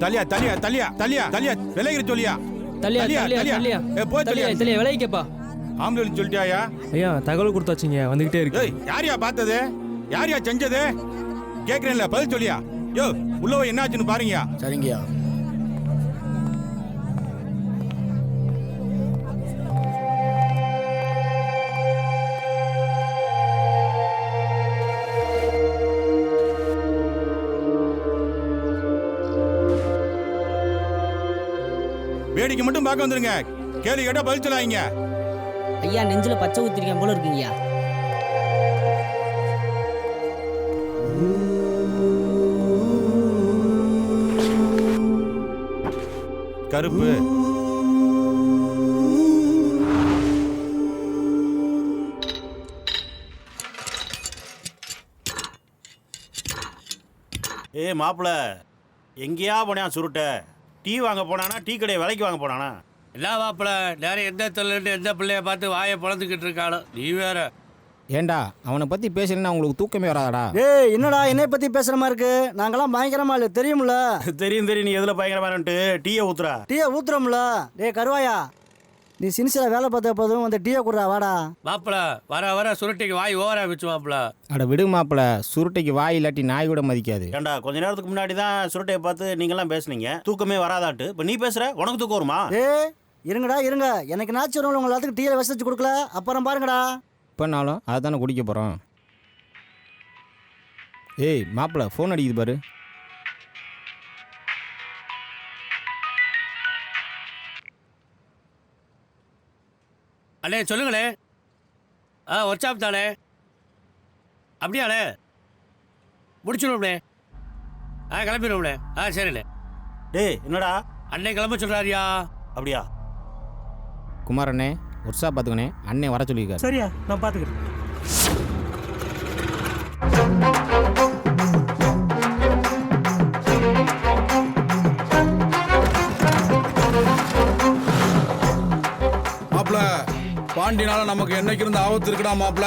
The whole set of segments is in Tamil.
தலியா தலியா தலியா தலியா தலியா விலைகிற சொல்லியா தலியா தலியா தலியா போய் தலியா தலியா விலைக்கப்பா ஆம்புலன்ஸ் சொல்லிட்டாயா? ஐயா தகவல் கொடுத்தாச்சுங்க, வந்துகிட்டே இருக்கு. யாரையா பார்த்தது? யாரையா செஞ்சது? கேக்குறேன்ல, பதில் சொல்லியா? யோ உள்ளவ என்னாச்சுன்னு பாருங்கயா. சரிங்கய்யா. வேடிக்கை மட்டும் பார்க்க வந்துருங்க, கேள்வி கேட்டா பதில் சொல்லாதீங்க. ஐயா நெஞ்சில பச்சை ஊத்திருக்கேன் போல இருக்குங்கய்யா. கருப்பு மாப்பிள எங்கேயா போனான் சுருட்ட? டீ வாங்க போனானா, டீ கடையை விலைக்கு வாங்க போனானா? எல்லா மாப்பிள்ள நேரம் எந்த தொழில் எந்த பிள்ளைய பார்த்து வாயை பொழந்துக்கிட்டு இருக்காளோ. நீ வேற ஏண்டா அவனை பத்தி பேசலன்னா உங்களுக்கு தூக்கமே வராதடா. ஏய் என்னடா என்னை பத்தி பேசுற மாதிரி இருக்கு? நாங்கெல்லாம் பயங்கரமா இல்ல தெரியும்ல? தெரியும் தெரியும், நீ எதுல பயங்கரமானு டீயை ஊத்துறா. டீயை ஊத்துறோம்ல. டேய் கருவாயா, நீ சினிசில வேலை பார்த்த போதும் அந்த டீயை குடுறா வாடா. மாப்பிள்ள வர வர சுருட்டிக்கு வாய் ஓவரா வச்சு மாப்பிள்ள. அட விடு மாப்பிள்ள, சுருட்டைக்கு வாய் இல்லாட்டி நாய் கூட மதிக்காது. ஏண்டா கொஞ்ச நேரத்துக்கு முன்னாடி தான் சுருட்டையை பார்த்து நீங்கெல்லாம் பேசுனீங்க, தூக்கமே வராதாட்டு. இப்போ நீ பேசுற, உனக்கு தூக்கம் வருமா? ஏய் இருங்கடா இருங்க, எனக்கு நாச்சு வரவங்க உங்க எல்லாத்துக்கும் டீயை வச்சு கொடுக்கல, அப்புறம் பாருங்கடா. இப்போனாலும் அதை தானே குடிக்க போகிறோம். ஏய் மாப்பிள்ள ஃபோன் அடிக்குது பாரு. அண்ணே சொல்லுங்களே. ஒர்க்ஷாப் தானே? அப்படியாண்ணே, முடிச்சிடுவோம்ண்ணே. கிளம்பிடுவோம்ண்ணே. சரிண்ணே. டேய் என்னடா அண்ணே கிளம்ப சொல்கிறாரியா? அப்படியா? குமாரண்ணே ஒர்க்ஷாப் பார்த்துக்கணே, அண்ணே வர சொல்லியிருக்காரு. சரியா, நான் பார்த்துக்கிறேன். மாப்பிள பாண்டினால நமக்கு என்னைக்கு இருந்த ஆபத்து இருக்குடா மாப்பிள.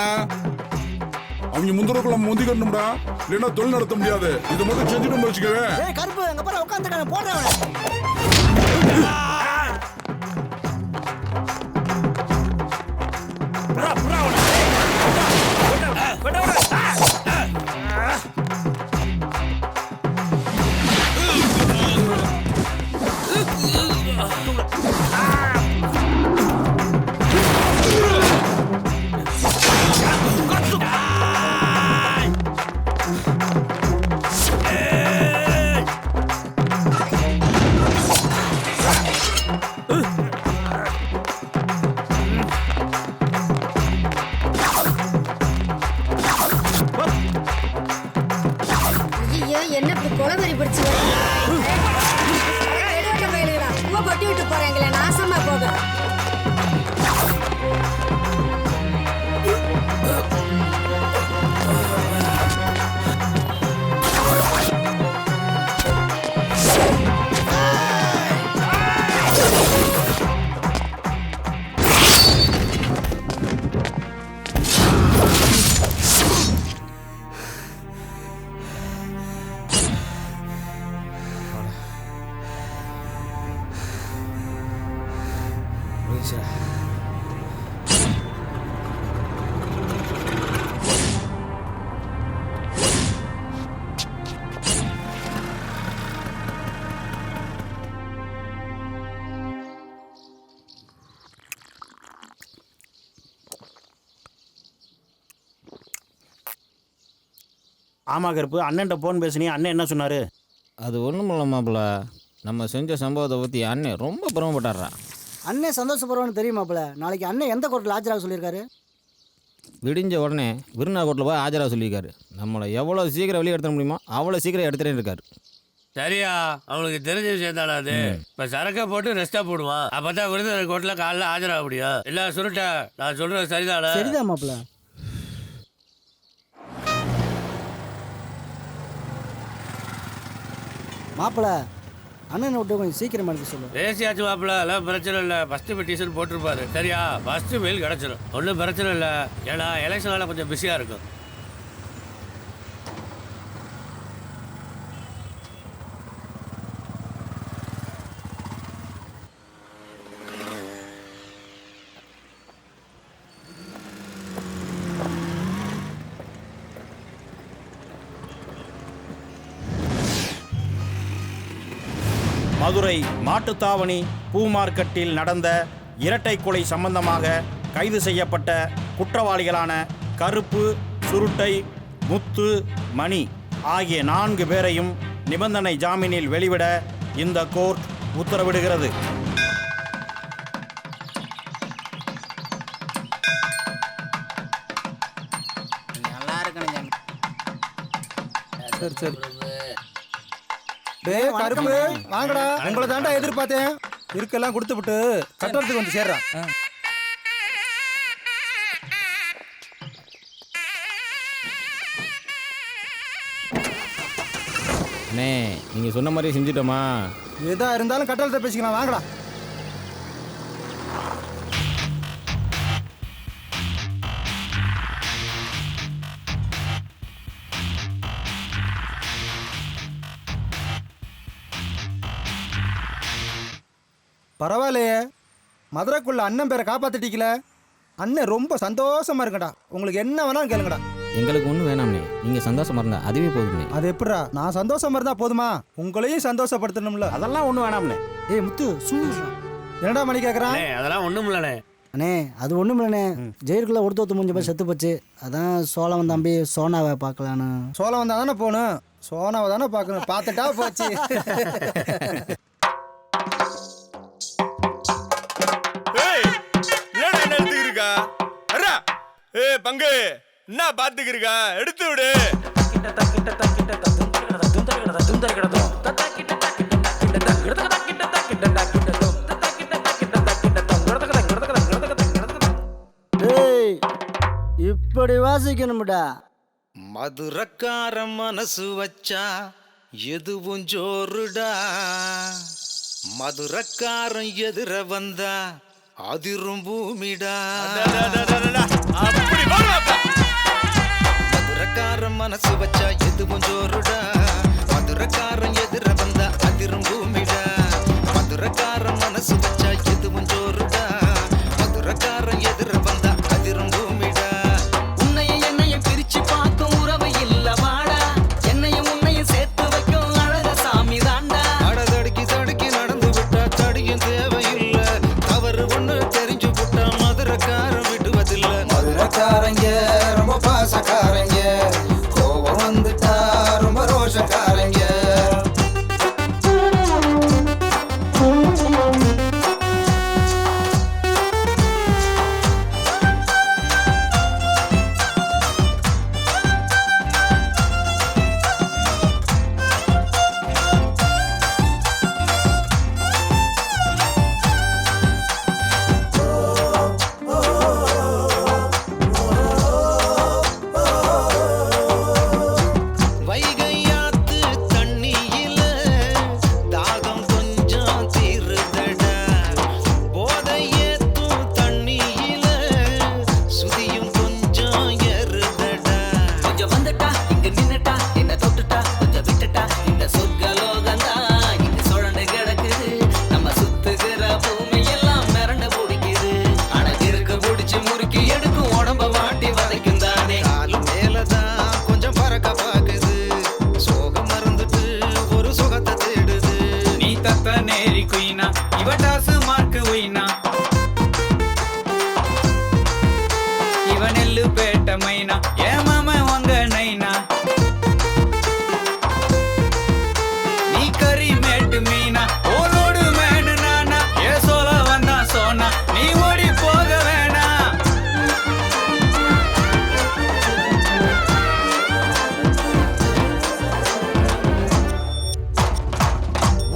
அவங்க முந்திரக்குள்ள முந்திக்கணும்டா, இல்லைன்னா தொழில் நடத்த முடியாது. இதை மட்டும் செஞ்சுட்டு வச்சுக்கவே. ஏய் கருப்பு எங்க பாரு உட்கார்ந்துட்டானே, போடுறவனே. என்ன இப்படி கொலவெறி பிடிச்சு கொட்டி விட்டு போறீங்களே, நாசமா போக. ஆமா கருப்பு, அண்ணன்ட்ட போன் பேசுனீ, அண்ணன் என்ன சொன்னாரு? அது ஒன்றும் இல்லை மாப்பிள்ள, நம்ம செஞ்ச சம்பவத்தை பற்றி அண்ணன் ரொம்ப பெருமைப்பட்டாரா. அண்ணன் சந்தோஷப்படுவான்னு தெரியுமாப்பிள்ள. நாளைக்கு அண்ணன் எந்த கோர்ட்டில் ஆஜராக சொல்லியிருக்காரு? விடிஞ்ச உடனே விருநா கோர்ட்டில் போய் ஆஜராக சொல்லியிருக்காரு. நம்மளை எவ்வளோ சீக்கிரம் வெளியே எடுத்துட முடியுமோ அவ்வளோ சீக்கிரம் எடுத்துகிட்டே இருக்காரு. சரியா, அவனுக்கு தெரிஞ்ச விஷயம் தானே அது. இப்போ சரக்கை போட்டு ரெஸ்ட்டாக போடுவான், அப்போ தான் விருதுநகர் கோர்ட்டில் காலைல ஆஜராக முடியும். இல்லை சுருட்டா, நான் சொல்கிறது சரிதானே? சரிதான் மாப்பிள்ள. மாப்பிள்ள அண்ணனை விட்டு கொஞ்சம் சீக்கிரம் எடுக்க சொல்லு. பேசியாச்சு மாப்பிள்ள, எல்லாம் பிரச்சனை இல்லை. ஃபஸ்ட்டு பெட்டிஷன் போட்டிருப்பாரு சரியா? ஃபஸ்ட்டு மெயில் கிடச்சிடும், ஒன்றும் பிரச்சனை இல்லை. ஏன்னா எலெக்ஷனால கொஞ்சம் பிஸியாக இருக்கும். மதுரை மாட்டுத்தாவணி பூ மார்க்கெட்டில் நடந்த இரட்டை கொலை சம்பந்தமாக கைது செய்யப்பட்ட குற்றவாளிகளான கருப்பு, சுருட்டை, முத்து, மணி ஆகிய 4 பேரையும் நிபந்தனை ஜாமீனில் வெளிவிட இந்த கோர்ட் உத்தரவிடுகிறது. சரி சரி. டேய் கருப்பு வாங்கடா, உங்களை தாண்டா எதிர்பார்த்தேன். இருக்கெல்லாம் கொடுத்து விட்டு சட்டத்துக்கு வந்து சேர்றான். அண்ணே நீங்கள் சொன்ன மாதிரியே செஞ்சுட்டோமா? எதா இருந்தாலும் கட்டளத்தை பேசிக்கலாம், வாங்கடா. பரவாயில்லையே, மதுரைக்குள்ள அண்ணன் பேரை காப்பாத்திட்டீங்களே. அண்ணன் ரொம்ப சந்தோஷமா இருக்கடா. உங்களுக்கு என்ன வேணாலும் கேளுங்கடா. எங்களுக்கு ஒன்றும் வேணாம்ண்ணே, நீங்கள் சந்தோஷமா இருந்தா அதுவே போதும்ண்ணே. அது எப்படிடா? நான் சந்தோஷமா இருந்தா போதுமா? உங்களையும் சந்தோஷப்படுத்தணும்ல. அதெல்லாம் ஒன்றும் வேணாம்னே. ஏய் முத்து சும்மா. என்னடா மணி கேட்குறான்? அதெல்லாம் ஒன்றும் இல்லைண்ணே. அண்ணே அது ஒன்றும் இல்லைண்ணே, ஜெயிலுக்குள்ளே ஒருத்தொத்து முடிஞ்ச போய் செத்து போச்சு. அதான் சோழவன் தம்பி சோனாவை பார்க்கலான்னு. சோழம் வந்தா தானே போகணும், சோனாவை தானே பார்க்கணும். பார்த்துட்டா போச்சு. பங்கு என்ன பாத்துக்கிருக்கா, எடுத்து விடு. டேய் இப்படி வாசிக்கணும்டா. மதுரக்கார மனசு வச்சா எதுவும் ஜோருடா, மதுரக்காரன் எதிர வந்தா அதிரும் பூமிடா. மதுரக்கார மனசு வச்சா எதுவும் ஜோருடா, மதுரக்காரன் எதிர வந்தா அதிரும் பூமிடா. மதுரக்கார மனசு வச்சா எதுவும் ஜோருடா, மதுரக்காரன் எதிர வந்தா அதிரும் பூமிடா. உன்னையும் என்னையும் பிரிச்சு பார்க்கும் உறவு இல்ல வாடா, என்னையும் உன்னையும் சேர்த்து வைக்கும் அழக சாமி தாண்டா. தடுக்கி தடுக்கி நடந்து விட்டா தடியும் தேவையில்லை, தவறு ஒண்ணு தெரிஞ்சு விட்டா மதுரக்காரன் விடுவதில்லை. மதுரக்காரங்க ரொம்ப பாசக்காரங்க, கோபம் வந்துட்டா ரொம்ப ரோஷக்காரங்க. வைகையாத்து தண்ணியில தாகம் கொஞ்சம் தீருதடா, போதை ஏத்தும் தண்ணியில சுதியும் கொஞ்சம் ஏறுதடா. கொஞ்சம் வந்துட்டா இங்க நின்னுட்டா, என்ன தொட்டுட்டா கொஞ்சம் விட்டுட்டா, இந்த சொர்க்கலோகந்தா இங்க சுழண்டு கிடக்குது. நம்ம சுத்துகிற பூமி எல்லாம் மிரண்டு பிடிக்குது. அணகிருக்கு பிடிச்சு முறுக்கி எடுக்கும், உடம்ப வாட்டி வதைக்கும் தானே. காலு மேலதான் கொஞ்சம் பறக்க பாக்குது, சோகம் மறந்துட்டு ஒரு சுகத்தை தேடுது. நீ தத்த நேரி குயினா, இவட்டாசு மார்க்கு உயினா, இவன் நெல்லு பேட்ட மைனா, ஏமாம உங்க நைனா. நீ கறி மேட்டு மீனா, ஓலோடு மேடு நானா, ஏ சோல வந்தா சோனா, நீ ஓடி போக வேணா.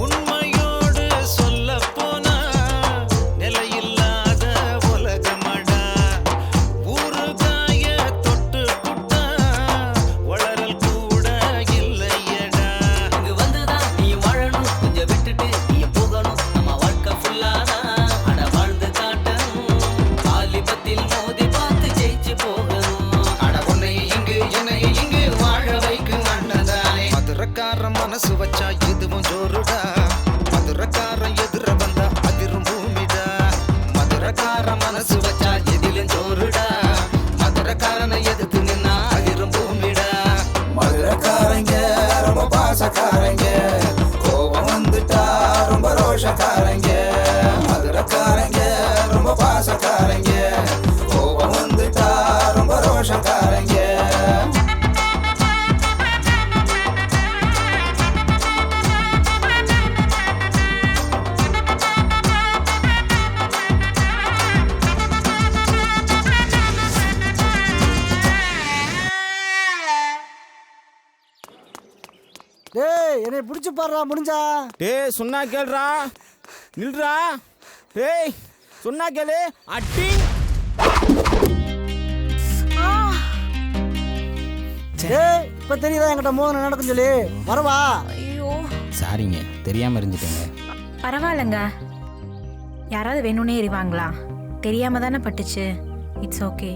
உண்மையோடு சொல்ல போனா நிலையில்லாத உலகமடா, ஊறுகாய தொட்டு புட்டா மனசு வச்சா எதுவும் ஜோருடா மதுரக்காரன் எதிர வந்தா அதிரும் பூமிடா மதுரக்காரன் மனசு வச்சா எதிலும் ஜோருடா மதுரக்காரனை எதிர்த்து நின்னா அதிரும் பூமிடா மதுரக்காரங்க ரொம்ப பாசக்காரங்க கோபம் வந்துட்டா ரொம்ப ரோஷக்காரங்க மதுரக்காரங்க ரொம்ப பாசக்காரங்க கோபம் வந்துட்டா ரொம்ப ரோஷக்காரங்க டேய் என்னை பிடிச்சி பாடுறா முடிஞ்சா. டேய் சொன்னா கேளுடா, நில்றா. டேய் சொன்னா கேளு. அட்டி டேய் இப்போ தெரியுதா என்கிட்ட மோதனை நடக்கும் சொல்லி. வரவா? ஐயோ சாரிங்க, தெரியாம இருந்துட்டேங்க. பரவாயில்லைங்க. யாராவது வேணும்னே எறிவாங்களா? தெரியாம தானே பட்டுச்சு. It's okay.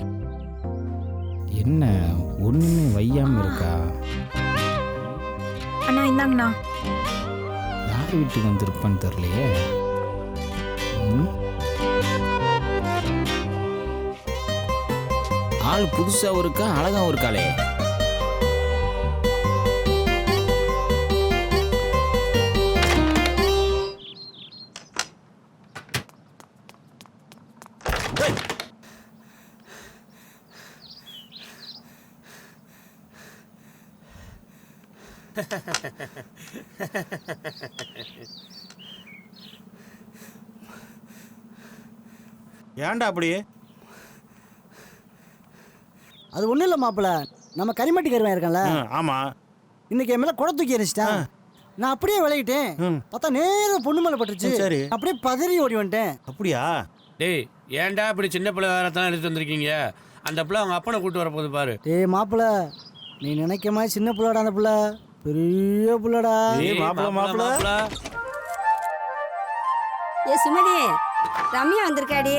என்ன ஒண்ணுமே வையாம இருக்கா? அண்ணா இந்தாங்கண்ணா. யார் வீட்டுக்கு வந்திருப்பான்னு தெரியலையே. ஆள் புதுசாவும் இருக்கா, அழகாவும் இருக்காளே. ஏன்டா அப்படி? அது ஒன்றும் இல்லை மாப்பிள்ள, நம்ம கரிமட்டி கருவன் இருக்கான்ல. ஆமா. இன்னைக்கு என் மேலே குடை தூக்கி எரிச்சிட்டான். நான் அப்படியே விளையிட்டேன். பார்த்தா நேர பொண்ணு மேலே பட்டுருச்சு. சரி. அப்படியே பதறி ஓடி வந்துட்டேன். அப்படியா? டேய் ஏன்டா இப்படி சின்ன பிள்ளை வேறத்தான் எடுத்து வந்திருக்கீங்க? அந்த பிள்ளை அவங்க அப்பனை கூட்டு வரப்போகுது பாரு. டேய் மாப்பிள்ள, நீ நினைக்க மாதிரி சின்ன பிள்ளைடா. அந்த பிள்ளை பெரிய பிள்ளைடா. மாப்பிள்ள ஏ சுமதி, ரம்யா வந்திருக்காடி.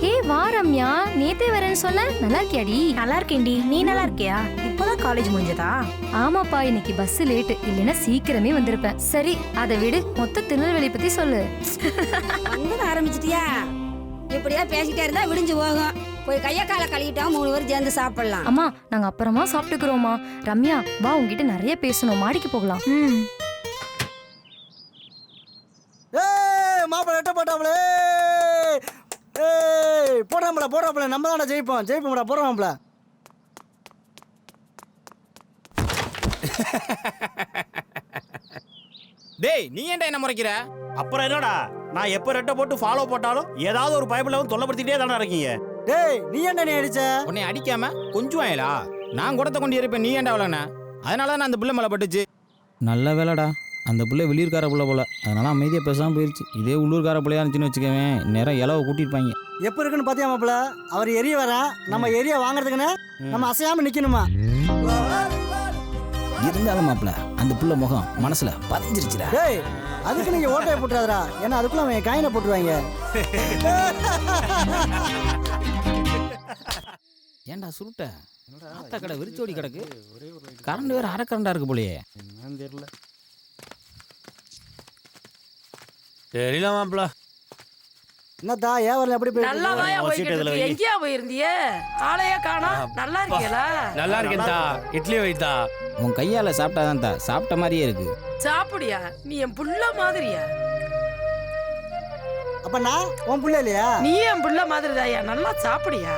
ஏய் வா ரம்யா, நேத்தே வரேன்னு சொன்ன. நல்லா இருக்கியாடி? நல்லா இருக்கேன்டி. நீ நல்லா இருக்கியா? இப்போதான் காலேஜ் முடிஞ்சதா? ஆமாப்பா, இன்னைக்கு பஸ் லேட்டு, இல்லைன்னா சீக்கிரமே வந்திருப்பேன். சரி அதை விடு, மொத்த திருநெல்வேலி பத்தி சொல்லு. அங்கே ஆரம்பிச்சிட்டியா? இப்படியா பேசிட்டே இருந்தா விடிஞ்சு போகும். போய் கைய காலை கழுவிட்டோம், 3 பேரும் சேர்ந்து சாப்பிடலாம். அம்மா நாங்க அப்புறமா சாப்பிட்டுக்கிறோமா. ரம்யா வா, உங்ககிட்ட நிறைய பேசணும். மாடிக்கு போகலாம். ஏய் மாப்பிள்ள எட்ட போட்டாங்களே. ஏய் போடாமல போடாமல, நம்ம தானே ஜெயிப்போம். ஜெயிப்போம்டா, போடுறாமல. டேய் நீ ஏன்டா என்ன முறைக்கிற? அப்புறம் என்னடா, நான் எப்ப ரெட்டை போட்டு ஃபாலோ போட்டாலும் ஏதாவது ஒரு பைபிள்ல வந்து தொல்லப்படுத்திட்டே தானே இருக்கீங்க. டேய் நீ ஏன்டா நீ அடிச்ச? உன்னை அடிக்காம கொஞ்சம் வாயலா. நான் குடத்தை கொண்டு இருப்பேன், நீ ஏன்டா அவளண்ணா? அதனால தான் அந்த பிள்ளை மேலே பட்டுச்சு. நல்ல வேலைடா, அந்த பிள்ளை வெளியூர்கார பிள்ளை போல, அதனால அமைதியாக பேசாமல் போயிடுச்சு. இதே உள்ளூர்கார பிள்ளையா இருந்துச்சுன்னு வச்சுக்கவேன், நேரம் இலவை கூட்டியிருப்பாங்க. எப்போ இருக்குன்னு பார்த்தியா மாப்பிள்ள? அவர் எரிய வரேன், நம்ம எரிய வாங்குறதுக்குன்னு நம்ம அசையாம நிற்கணுமா? இருந்தாலும் மாப்பிள்ள அந்த பிள்ளை முகம் மனசுல பதிஞ்சிருச்சுடா. டேய் அதுக்கு நீங்க ஓட்டையை போட்டுறாதரா, ஏன்னா அதுக்குள்ள அவன் காயினை போட்டுருவாங்க. ஏன்டா சுருட்ட ஆத்தா கடை விரிச்சோடி கிடக்கு. கரண்ட் வேற அரை கரண்டா இருக்கு போலயே. தெரியல. தெரியல மாப்பிள்ள. என்னதா ஏவர்ல எப்படி போய் நல்லாதான் போயிட்டு இருக்கு. எங்கயா போயிருந்தியே? ஆளையே காணோம். நல்லா இருக்கீங்களா? நல்லா இருக்கேன்டா. இட்லி வைத்தா. உன் கையால சாப்பிட்டாதான் தா, சாப்பிட்ட மாதிரியே இருக்கு. சாப்பிடியா? நீ என் புள்ள மாதிரியா? அப்ப நான் உன் புள்ள இல்லையா? நீ என் புள்ள மாதிரி தாயா. நல்லா சாப்பிடியா?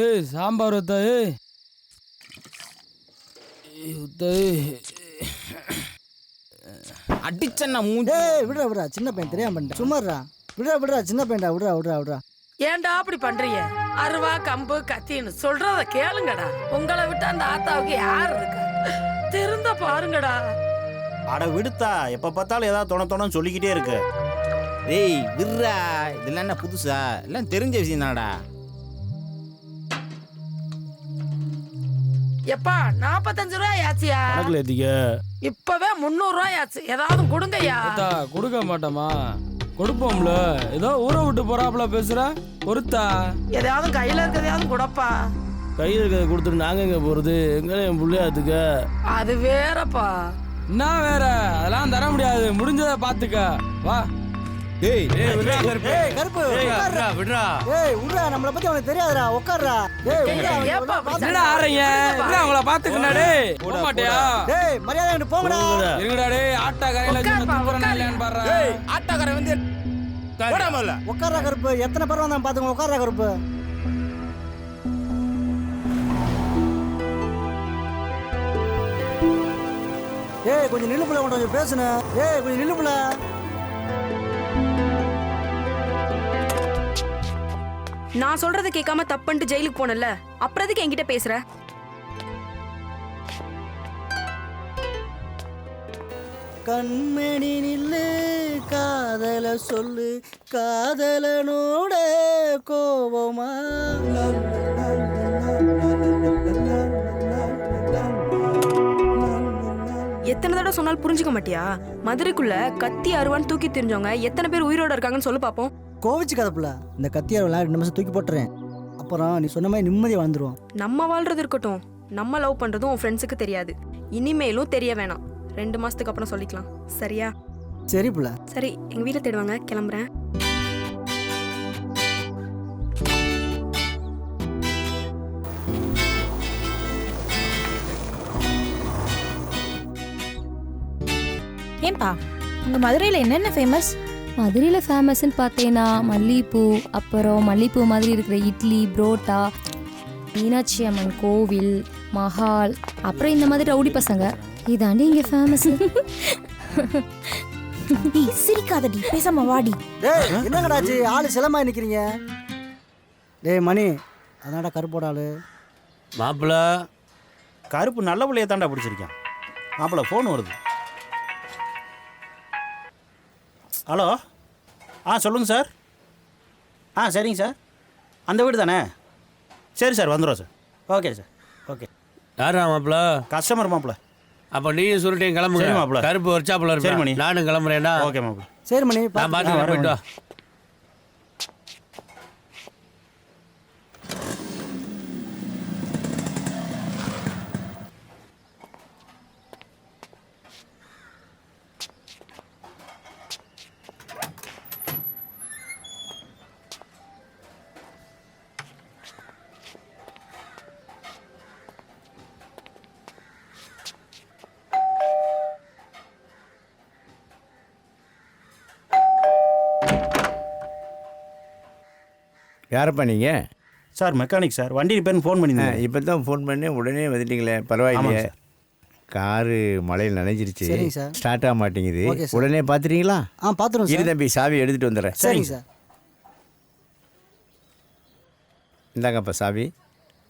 ஏய் சாம்பார் ஊத்தா. அடிச்சன்னா மூஞ்சி. ஏய் விடுறா விடுறா, சின்ன பையன் தெரியாம பண்ணிட்டேன். சும்மாறா, விடுறா விடுறா, சின்ன பையன்டா, விடுறா விடுறா விடுறா. ஏன்டா அப்படி பண்றீங்க? அருவா கம்பு கத்தின்னு சொல்றத கேளுங்கடா. உங்களை விட்டு அந்த ஆத்தாவுக்கு யார் இருக்கா? திருந்த பாருங்கடா. அட விடுத்தா, எப்ப பார்த்தாலும் ஏதாவது தொண சொல்லிக்கிட்டே இருக்கு. டேய் விர்ரா, இதெல்லாம் என்ன புதுசா? எல்லாம் தெரிஞ்ச விஷயம் தானடா. எப்பா 45 ரூபாய் ஆச்சியா? கணக்குல ஏத்திக்க. இப்பவே 300 ரூபாய் ஆச்சு. ஏதாவது கொடுங்கய்யா. கொடுக்க மாட்டோமா? கொடுப்போம்ல. ஏதோ ஊரை விட்டு போறாப்புல பேசுற. பொறுத்தா எதையாவது கையில இருக்கிறதையாவது கொடுப்பா. கையில் இருக்கிறத கொடுத்துட்டு நாங்கள் எங்கே போகிறது எங்கே என் பிள்ளையாத்துக்க அது வேறப்பா. என்ன வேற அதெல்லாம் தர முடியாது முடிஞ்சதை பார்த்துக்க வா. டேய் விட்றா கருப்பு. ஏய் கருப்பு உட்கார்றா. விட்றா. ஏய் உட்றா, நம்மளை பத்தி அவனுக்கு தெரியாதுடா, உட்கார்றா. ஏய் உட்றா, ஏப்பா என்னடா ஆறீங்க அவங்கள பார்த்துக்கண்ணா டேய் போக மாட்டியா டேய் மரியாதை என்கிட்ட போங்கடா. இருங்கடா டேய் ஆட்டா கரையில தூக்குறேன் இல்லையான்னு பாடுறா. டேய் ஆட்டாக்காரன் வந்து போடாமல்ல. உட்கார்றா கருப்பு, எத்தனை பேர் வந்தாங்க பாத்துங்க. உட்கார்றா கருப்பு. ஏய் கொஞ்சம் நில்லுப்புல, கொஞ்சம் பேசுன. ஏய் கொஞ்சம் நில்லுப்புல. நான் சொல்றத கேட்காம தப்புன்ட்டு ஜெயிலுக்கு போனல, அப்புறம் எதுக்கு என்கிட்ட பேசுற? கண்மணி நில்லு, காதல சொல்லு, காதலனோட கோபமா. எத்தனை தடவை சொன்னாலும் புரிஞ்சுக்க மாட்டியா? மதுரைக்குள்ள கத்தி அருவான்னு தூக்கி தெரிஞ்சவங்க எத்தனை பேர் உயிரோட இருக்காங்கன்னு சொல்லு பாப்போம். கோவிச்சு கதப்புல இந்த கத்தியாரெல்லாம் 2 நிமிஷம் தூக்கி போட்டுறேன். அப்புறம் நீ சொன்ன மாதிரி நிம்மதியாக வாழ்ந்துருவோம். நம்ம வாழ்றது இருக்கட்டும், நம்ம லவ் பண்றதும் உன் ஃப்ரெண்ட்ஸுக்கு தெரியாது. இனிமேலும் தெரிய வேணாம். 2 மாசத்துக்கு அப்புறம் சொல்லிக்கலாம், சரியா? சரி புள்ள. சரி, எங்க வீட்டில் தேடுவாங்க, கிளம்புறேன். ஏன்பா உங்க மதுரையில் என்னென்ன ஃபேமஸ்? மதுரையில் ஃபேமஸ்ன்னு பார்த்தீங்கன்னா மல்லிகைப்பூ, அப்புறம் மல்லிகைப்பூ மாதிரி இருக்கிற இட்லி, புரோட்டா, மீனாட்சி அம்மன் கோவில், மஹால், அப்புறம் இந்த மாதிரி ரவுடி பசங்க. இதாண்டி இங்கே ஃபேமஸ். சிரிக்காதடி, பேசாம வாடி. டேய் என்னங்கடாச்சு ஆளு சிலமா நிற்கிறீங்க? டேய் மணி, அதான்டா கருப்போட ஆளு. மாப்பிள்ள கருப்பு நல்ல பிள்ளைய தாண்டா பிடிச்சிருக்கேன். மாப்பிள்ள ஃபோன் வருது. ஹலோ, சொல்லுங்கள் சார். சரிங்க சார், அந்த வீடு தானே? சரி சார், வந்துடும் சார். Okay sir, okay. யாரா மாப்பிள்ள? கஸ்டமர் மாப்பிள்ள. அப்போ நீயும் சுருட்டையும் கிளம்புங்க மாப்பிள்ள. கருப்பு வச்சாப்புல சரி மணி, நானும் கிளம்புறேன்டா. ஓகே மாப்பிள்ள. சரி மணி, நான் பார்த்து போயிட்டு வா. யாரப்பா நீங்கள்? சார் மெக்கானிக் சார், வண்டி ரிப்பேர்னு ஃபோன் பண்ணியிருந்தேன். இப்போ தான் ஃபோன் பண்ணேன், உடனே வந்துட்டீங்களே, பரவாயில்லையே. காரு மழையில் நனைஞ்சிருச்சு, சரிங்க சார். ஸ்டார்ட் ஆக மாட்டேங்குது. Okay sir. உடனே பார்த்துட்டீங்களா? பார்த்துருவோம் இரு தம்பி, சாவி எடுத்துகிட்டு வந்துடுறேன். சரிங்க சார். இந்தாங்கப்பா சாவி,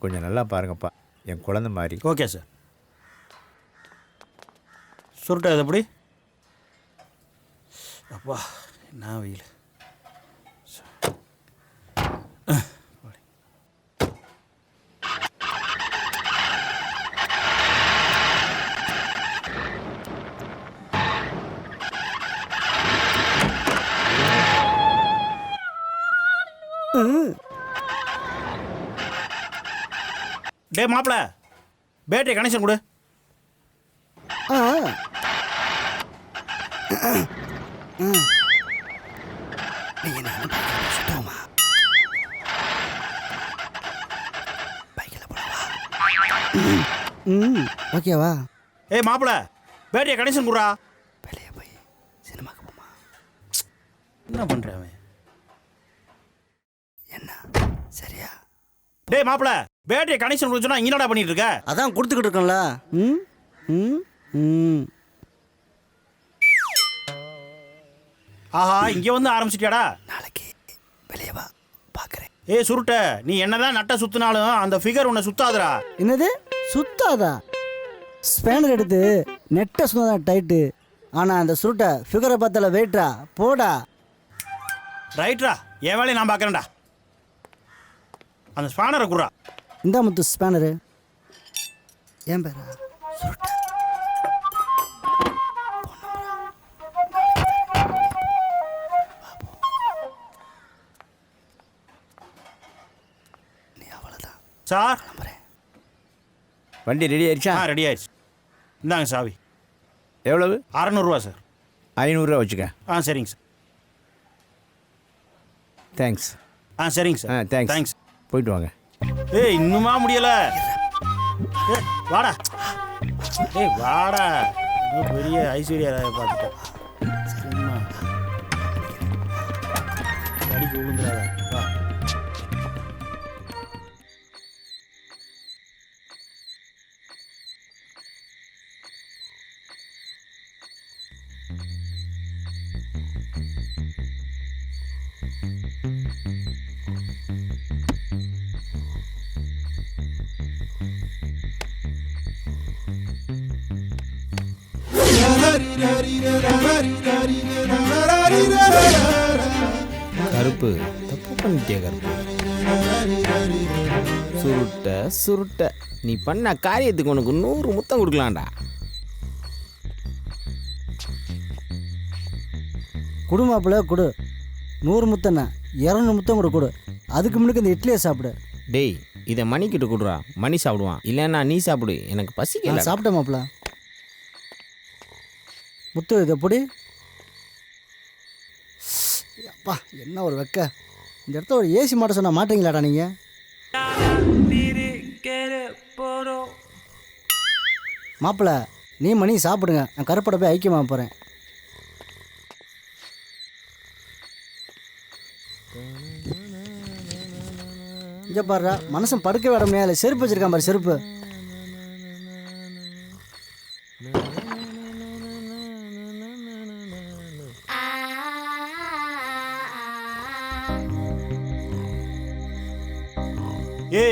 கொஞ்சம் நல்லா பாருங்கப்பா, என் குழந்தை மாதிரி. Okay sir. சுருட்டா இது எப்படி? அப்பா என்ன வெயில். டே மாப்பிள, பேட்டரி கனெக்ஷன் கொடு. ஓகேவா? ஏய் மாப்பிள, பேட்டரி கனெக்ஷன் கொடுறா. வெளியே போய் சினிமாக்கு போமா. என்ன பண்றேன் என்ன சரியா? டேய் மாப்பிள, பேட்டரி கனெக்ஷன் கொடுத்தா இங்க என்னடா பண்ணிட்டு இருக்க? அதான் கொடுத்துக்கிட்டு இருக்கேன்ல. ஆஹா, இங்க வந்து ஆரம்பிச்சிட்டியாடா? நாளைக்கு வெளியே வா, பார்க்குறேன். ஏய் சுருட்ட, நீ என்னதான் நட்ட சுத்தினாலும் அந்த ஃபிகர் உன்னை சுத்தாதுடா. என்னது சுத்தாதா? ஸ்பேனர் எடுத்து நெட்டை சுத்தாதான் டைட்டு. ஆனால் அந்த சுருட்டை ஃபிகரை பார்த்தல வெயிட்ரா, போடா. ரைட்ரா, என் வேலையை நான் பார்க்குறேன்டா. அந்த ஸ்பேனரை குறா. இந்த முத்து ஸ்பேனரு ஏன் பேரா? சுருட்டை. சார், வண்டி ரெடி ஆயிடுச்சா? ரெடி ஆயிடுச்சு. இந்தாங்க சாவி. எவ்வளவு? 600 சார். 500 வச்சுக்க. சரிங்க சார். தேங்க்ஸ். சரிங்க சார். தேங்க்ஸ். போயிட்டு வாங்க. இன்னுமா முடியல? வாடா. வாடா. பெரிய ஐஸ்வர்யா ராயை பார்த்துட்டேன். அடிக்க விழுந்துடாத. வா. கருப்பு தப்பு பண்ணிட்டியா கருப்பு? சுருட்ட நீ பண்ண காரியத்துக்கு உனக்கு 100 முத்தம் கொடுக்கலாம்டா. குடுமாப்பில் கொடு. 100 முத்தண்ணா 200 முத்தம் கூட கொடு. அதுக்கு முன்னுக்கு இந்த இட்லியை சாப்பிடு. டேய் இதை மணிக்கிட்டு கொடுறா, மணி சாப்பிடுவான். இல்லைன்னா நீ சாப்பிடு, எனக்கு பசிக்கல. சாப்பிட்டேன் மாப்பிள்ள. முத்து இதை பொடி. அப்பா என்ன ஒரு வெக்க. இந்த இடத்த ஒரு ஏசி மாட்ட சொன்னால் மாட்டீங்களாடா நீங்கள்? மாப்பிள்ள நீ மணி சாப்பிடுங்க, நான் கருப்படை போய் ஐக்கியமாக போகிறேன். இங்கே பாடுறா, மனசன் படுக்க விட முடியாது. செருப்பு வச்சிருக்கான் பாரு, செருப்பு.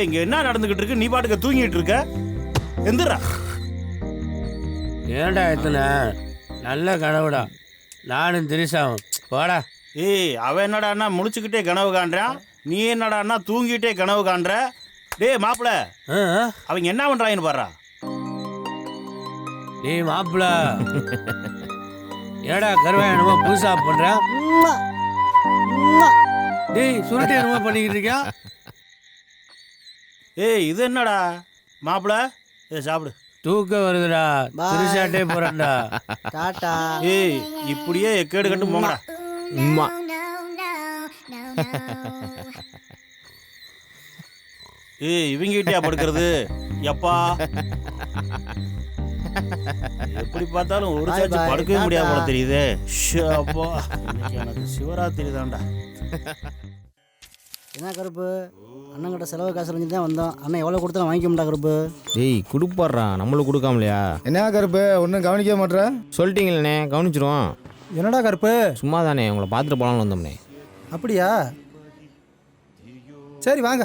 இங்க என்ன நடந்துகிட்டு இருக்கு? நீ பாட்டுக்க தூங்கிட்டு இருக்க. எந்திரா. ஏன்டா எத்தனை நல்ல கனவுடா. நானும் திரிசாவும் போடா. அவன் என்னடான்னா முழிச்சுக்கிட்டே கனவு காண்றான். நீ என்னடான்னா தூங்கிட்டே கனவு காண்ற. டேய் மாப்பிள்ள, அவங்க என்ன பண்றாங்கன்னு பாரு. டேய் மாப்பிள்ள, ஏடா கருவாய் என்னமோ புதுசா பண்ற? டேய் சுருட்டி என்னமோ பண்ணிக்கிட்டு இருக்கியா? இது என்னடா மாப்பிள்ள? சாப்பிடு. தூக்கம் வருதுடா, திரிசாட்டே போறேன்டா. டாடா. இப்படியே எக்கேடு கட்டு போங்கடா. இவங்க கிட்டயா படுக்கிறது? எப்பா எப்படி பார்த்தாலும் ஒரு சாட்சி படுக்கவே முடியாது போல தெரியுது. அப்பா எனக்கு சிவராத்திரி தான்டா. என்ன கருப்பு, அண்ணன் கிட்ட செலவு காசு செஞ்சு தான் வந்தோம். அண்ணன் எவ்வளோ கொடுத்தாலும் வாங்கிக்க மாட்டா கருப்பு. டேய் கொடுப்பாடுறா, நம்மளும் கொடுக்காமலையா? என்ன கருப்பு ஒன்றும் கவனிக்க மாட்டேற? சொல்லிட்டீங்களே, கவனிச்சிருவோம். என்னடா கருப்பு? சும்மா தானே உங்களை பார்த்துட்டு போகலான்னு வந்தோம்னே. அப்படியா? சரி வாங்க.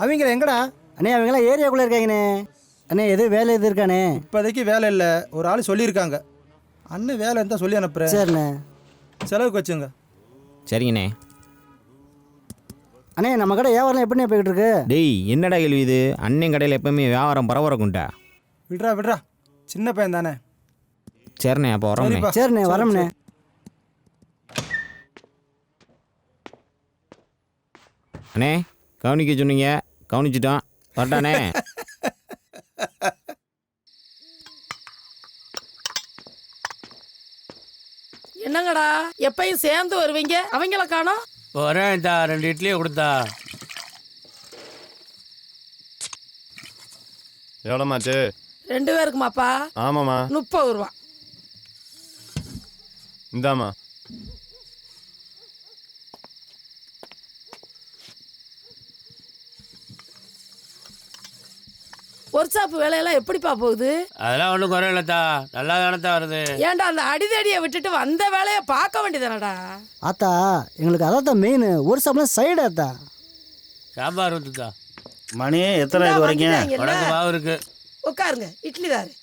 அவங்கள எங்கடா? அண்ணே அவங்களாம் ஏரியாக்குள்ளே இருக்காங்கண்ணே. அண்ணே எதுவும் வேலை எது இருக்கானே? இப்போதைக்கு வேலை இல்லை, ஒரு ஆள் சொல்லியிருக்காங்க. அண்ணன் வேலை இருந்தால் சொல்லி அனுப்புகிறேன். சரிண்ணே. செலவுக்கு வச்சுங்க. சரிங்கண்ணே. அண்ணே நம்ம கடை வியாபாரம் எப்படிண்ணே போய்கிட்டு இருக்கு? டேய் என்னடா கேள்வி இது? அண்ணன் கடையில் எப்பவுமே வியாபாரம் பரவரக்குண்டா. விட்றா சின்ன பையன் தானே. சரிண்ணே அப்போ வரோம்ண்ணே. சரிண்ணே வரோம்ண்ணே. அண்ணே கவனிக்க சொன்னீங்க, கவனிச்சிட்டோம். வரட்டானே. என்னங்கடா எப்பயும் சேர்ந்து வருவீங்க, அவங்கள காணோம்? வரேன், 2 இட்லியை கொடுத்தா. எவ்வளோமாச்சு? 2 பேருக்குமாப்பா? ஆமாம்மா. 30 ரூபா. இந்தாம்மா. ஒர்க் ஷாப் வேலையெல்லாம் எப்படிப்பா போகுது? அதெல்லாம் ஒன்றும் குறையில்லத்தா, நல்லா தானத்தா வருது. ஏன்டா அந்த அடிதடியை விட்டுட்டு வந்த வேலையை பார்க்க வேண்டியதானடா? ஆத்தா எங்களுக்கு அதான் மெயின். ஒரு சாப்பிட சைடு ஆத்தா. சாம்பார் ஊற்றுதா. மணி எத்தனை இது வரைக்கும்? உனக்கு மாவு இருக்கு, உட்காருங்க. இட்லி தாரு.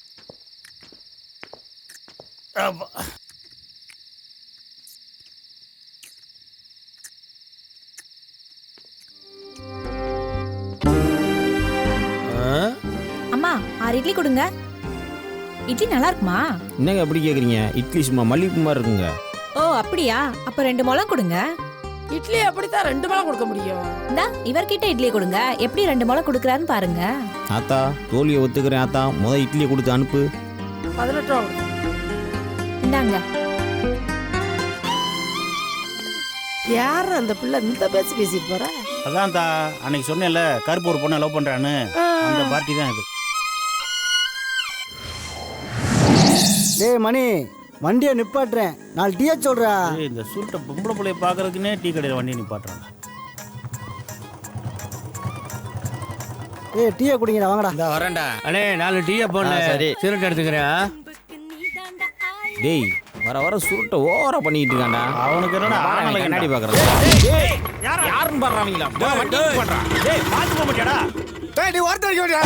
அம்மா 6 இட்லி கொடுங்க. இட்லி நல்லா இருக்குமா? என்னங்க எப்படி கேட்குறீங்க? இட்லி சும்மா மல்லிகைப்பூ மாதிரி இருக்குங்க. ஓ அப்படியா? அப்ப 2 முழம் கொடுங்க. இட்லி அப்படித்தான் 2 முழம் கொடுக்க முடியும். இந்தா இவர்கிட்ட இட்லி கொடுங்க. எப்படி 2 முழம் கொடுக்குறான்னு பாருங்க. ஆத்தா தோல்வியை ஒத்துக்கிறேன் ஆத்தா. இட்லியை கொடுத்து அனுப்பு. 18 ரூபா கொடுங்க. இந்தாங்க. யார் அந்த பிள்ளை இந்த பேச்சு பேசிட்டு போற? அதான் தா அன்னைக்கு சொன்னேன்ல கருப்பு ஒரு பொண்ணை லவ் பண்றான்னு, அந்த பார்ட்டி தான் இது. டேய் மணி, வண்டியை நிப்பாட்டுறேன், 4 டீயா சொல்றா. இந்த சுருட்டை பொம்பளை பிள்ளைய பார்க்கறதுக்குன்னே டீ கடையில் வண்டியை நிப்பாட்டுறாங்க. ஏய் டீயை குடிங்கடா, வாங்கடா. இந்த வரேன்டா. அண்ணே 4 டீயை போடல. சரி சிரட் எடுத்துக்கிறேன். டேய் வர வர சுருட்டை ஓவரா பண்ணிட்டு இருக்கான்டா. அவனுக்கு என்னடா கண்ணாடி பாக்குறது. யாருன்னு பாடுறாங்களா? வண்டி பண்றான். டேய் பாத்து போக மாட்டியாடா? டேய் நீ வார்த்தை வைக்க மாட்டியா?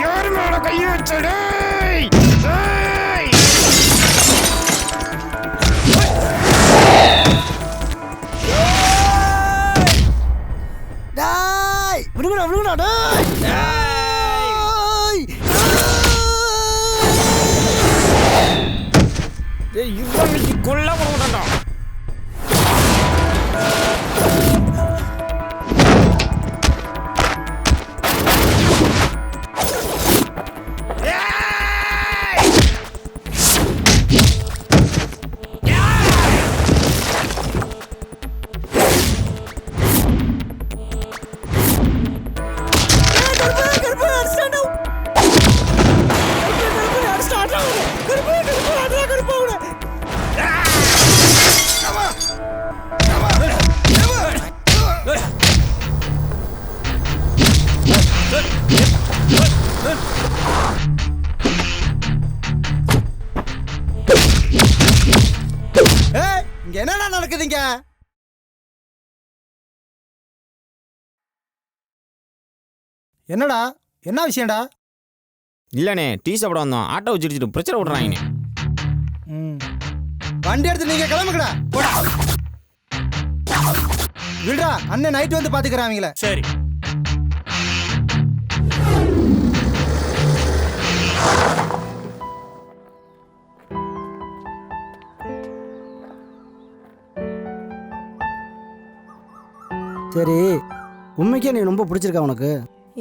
யாரு மேல கையை வச்சடே? டேய் விடுங்கடா விடுங்கடா டேய். டேய் இவனுக்கு கொல்ல போறடா. இங்க என்னடா நடக்குதுங்க? என்னடா என்ன விஷயம்டா? இல்லண்ணே டீ சாப்பிட வந்தோம். ஆட்டோ வச்சிருச்சுட்டு பிரச்சனை விடுறாங்க. வண்டி எடுத்து நீங்க கிளம்புங்கடா. போடா விடுடா, அண்ணன் நைட் வந்து பாத்துக்கிறாங்களே. சரி சரி, உண்மைக்கே நீ ரொம்ப பிடிச்சிருக்கா உனக்கு?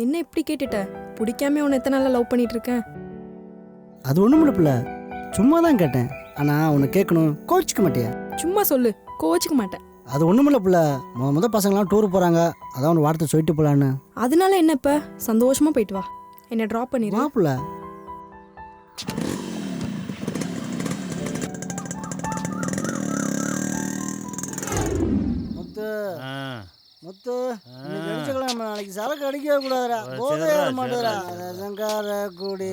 என்ன இப்படி கேட்டுட்ட? பிடிக்காம உன்னை எத்தனை நாளாக லவ் பண்ணிட்டு இருக்கேன். அது ஒன்றும் இல்லை, சும்மா தான் கேட்டேன். ஆனால் உன்னை கேட்கணும், கோச்சிக்க மாட்டியா? சும்மா சொல்லு, கோச்சிக்க மாட்டேன். அது ஒன்றும் இல்லை பிள்ளை, முத பசங்களாம் டூர் போகிறாங்க, அதான் ஒரு வார்த்தை சொல்லிட்டு போகலான்னு. அதனால என்ன இப்போ? சந்தோஷமா போயிட்டு வா, என்னை ட்ராப் பண்ணிடு. வா பிள்ளை. முத்து இன்னைக்கு அடிச்சுக்கலாம், நாளைக்கு சரக்கு அடிக்கவே கூடாதுடா. போதை ஏற மாட்டேடா. ரசங்கார கூடி